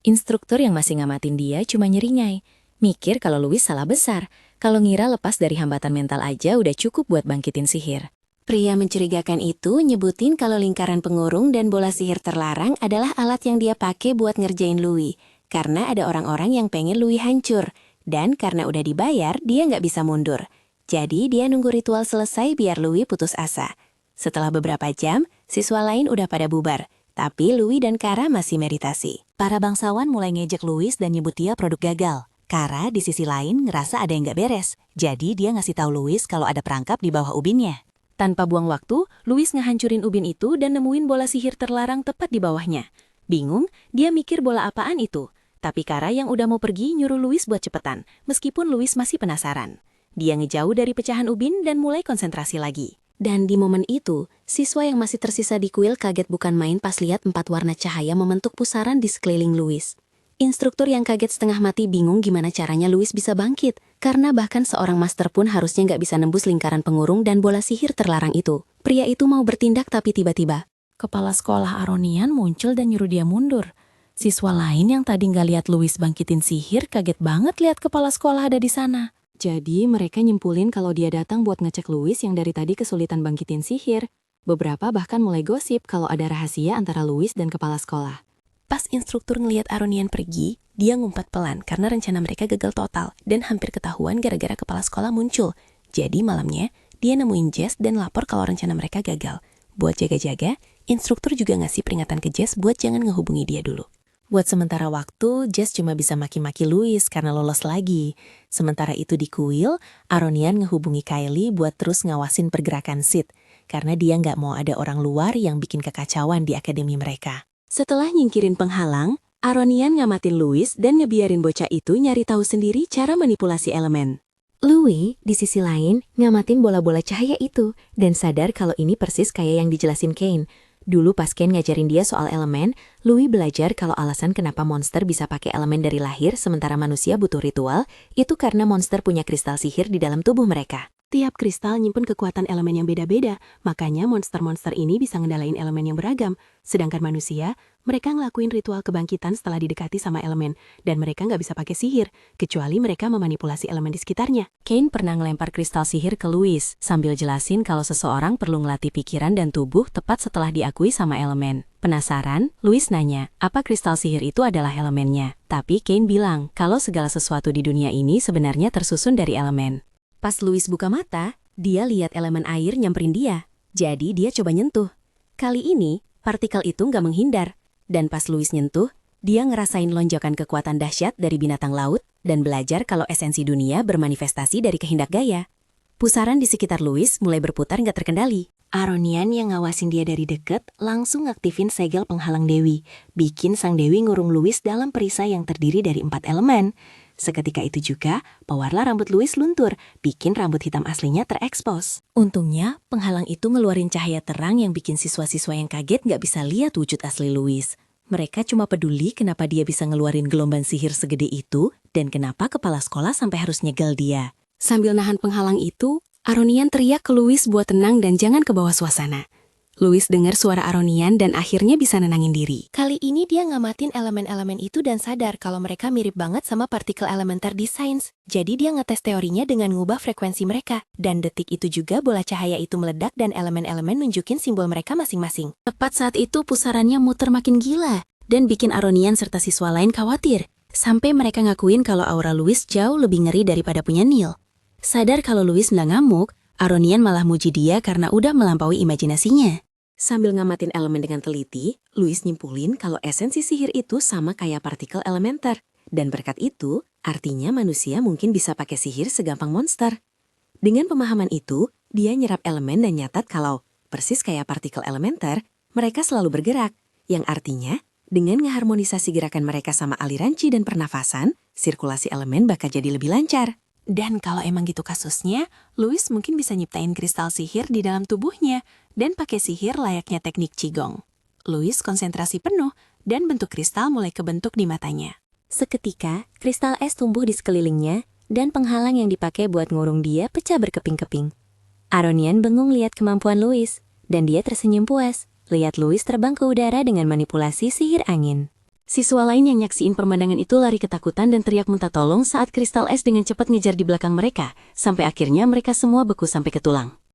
Instruktur yang masih ngamatin dia cuma nyeringai. Mikir kalau Louis salah besar, kalau ngira lepas dari hambatan mental aja udah cukup buat bangkitin sihir. Pria mencurigakan itu nyebutin kalau lingkaran pengurung dan bola sihir terlarang adalah alat yang dia pakai buat ngerjain Louis. Karena ada orang-orang yang pengen Louis hancur. Dan karena udah dibayar, dia nggak bisa mundur. Jadi dia nunggu ritual selesai biar Louis putus asa. Setelah beberapa jam, siswa lain udah pada bubar. Tapi Louis dan Kara masih meditasi. Para bangsawan mulai ngejek Louis dan nyebut dia produk gagal. Kara di sisi lain ngerasa ada yang nggak beres. Jadi dia ngasih tahu Louis kalau ada perangkap di bawah ubinnya. Tanpa buang waktu, Louis ngehancurin ubin itu dan nemuin bola sihir terlarang tepat di bawahnya. Bingung, dia mikir bola apaan itu. Tapi Kara yang udah mau pergi nyuruh Louis buat cepetan, meskipun Louis masih penasaran. Dia ngejauh dari pecahan ubin dan mulai konsentrasi lagi. Dan di momen itu, siswa yang masih tersisa di kuil kaget bukan main pas lihat 4 warna cahaya membentuk pusaran di sekeliling Louis. Instruktur yang kaget setengah mati bingung gimana caranya Louis bisa bangkit, karena bahkan seorang master pun harusnya nggak bisa nembus lingkaran pengurung dan bola sihir terlarang itu. Pria itu mau bertindak tapi tiba-tiba, Kepala sekolah Aronian muncul dan nyuruh dia mundur. Siswa lain yang tadi nggak lihat Louis bangkitin sihir kaget banget lihat kepala sekolah ada di sana. jadi mereka nyimpulin kalau dia datang buat ngecek Louis yang dari tadi kesulitan bangkitin sihir. Beberapa bahkan mulai gosip kalau ada rahasia antara Louis dan kepala sekolah. Pas instruktur ngelihat Aronian pergi, dia ngumpat pelan karena rencana mereka gagal total dan hampir ketahuan gara-gara kepala sekolah muncul. Jadi malamnya, dia nemuin Jess dan lapor kalau rencana mereka gagal. Buat jaga-jaga, instruktur juga ngasih peringatan ke Jess buat jangan ngehubungi dia dulu. Buat sementara waktu, Jess cuma bisa maki-maki Louis karena lolos lagi. Sementara itu di kuil, Aronian ngehubungi Kylie buat terus ngawasin pergerakan Sid, karena dia nggak mau ada orang luar yang bikin kekacauan di akademi mereka. Setelah nyingkirin penghalang, Aronian ngamatin Louis dan ngebiarin bocah itu nyari tahu sendiri cara manipulasi elemen. Louis, di sisi lain, ngamatin bola-bola cahaya itu dan sadar kalau ini persis kayak yang dijelasin Kane. Dulu pas Kane ngajarin dia soal elemen, Louis belajar kalau alasan kenapa monster bisa pakai elemen dari lahir sementara manusia butuh ritual, itu karena monster punya kristal sihir di dalam tubuh mereka. Tiap kristal nyimpen kekuatan elemen yang beda-beda, makanya monster-monster ini bisa ngendalain elemen yang beragam. Sedangkan manusia, mereka ngelakuin ritual kebangkitan setelah didekati sama elemen, dan mereka nggak bisa pakai sihir, kecuali mereka memanipulasi elemen di sekitarnya. Kane pernah ngelempar kristal sihir ke Louis, sambil jelasin kalau seseorang perlu ngelatih pikiran dan tubuh tepat setelah diakui sama elemen. Penasaran, Louis nanya, apa kristal sihir itu adalah elemennya? Tapi Kane bilang kalau segala sesuatu di dunia ini sebenarnya tersusun dari elemen. Pas Louis buka mata, dia lihat elemen air nyamperin dia. Jadi dia coba nyentuh. Kali ini, partikel itu nggak menghindar. Dan pas Louis nyentuh, dia ngerasain lonjakan kekuatan dahsyat dari binatang laut dan belajar kalau esensi dunia bermanifestasi dari kehendak Gaia. Pusaran di sekitar Louis mulai berputar nggak terkendali. Aronian yang ngawasin dia dari deket langsung ngaktifin segel penghalang Dewi, bikin sang Dewi ngurung Louis dalam perisai yang terdiri dari 4 elemen. Seketika itu juga, pewarna rambut Louis luntur, bikin rambut hitam aslinya terekspos. Untungnya, penghalang itu ngeluarin cahaya terang yang bikin siswa-siswa yang kaget nggak bisa lihat wujud asli Louis. Mereka cuma peduli kenapa dia bisa ngeluarin gelombang sihir segede itu, dan kenapa kepala sekolah sampai harus nyegel dia. Sambil nahan penghalang itu, Aronian teriak ke Louis buat tenang dan jangan ke bawah suasana. Louis dengar suara Aronian dan akhirnya bisa nenangin diri. Kali ini dia ngamatin elemen-elemen itu dan sadar kalau mereka mirip banget sama partikel elementer di sains. Jadi dia ngetes teorinya dengan ngubah frekuensi mereka. Dan detik itu juga bola cahaya itu meledak dan elemen-elemen nunjukin simbol mereka masing-masing. Tepat saat itu pusarannya muter makin gila dan bikin Aronian serta siswa lain khawatir. Sampai mereka ngakuin kalau aura Louis jauh lebih ngeri daripada punya Neil. Sadar kalau Louis nggak ngamuk, Aronian malah muji dia karena udah melampaui imajinasinya. Sambil ngamatin elemen dengan teliti, Louis nyimpulin kalau esensi sihir itu sama kayak partikel elementer. Dan berkat itu, artinya manusia mungkin bisa pakai sihir segampang monster. Dengan pemahaman itu, dia nyerap elemen dan nyatat kalau, persis kayak partikel elementer, mereka selalu bergerak. Yang artinya, dengan ngeharmonisasi gerakan mereka sama aliran chi dan pernafasan, sirkulasi elemen bakal jadi lebih lancar. Dan kalau emang gitu kasusnya, Louis mungkin bisa nyiptain kristal sihir di dalam tubuhnya dan pakai sihir layaknya teknik Qigong. Louis konsentrasi penuh dan bentuk kristal mulai kebentuk di matanya. Seketika, kristal es tumbuh di sekelilingnya dan penghalang yang dipakai buat ngurung dia pecah berkeping-keping. Aronian bengong lihat kemampuan Louis, dan dia tersenyum puas lihat Louis terbang ke udara dengan manipulasi sihir angin. Siswa lain yang nyaksiin pemandangan itu lari ketakutan dan teriak minta tolong saat kristal es dengan cepat ngejar di belakang mereka, sampai akhirnya mereka semua beku sampai ke tulang.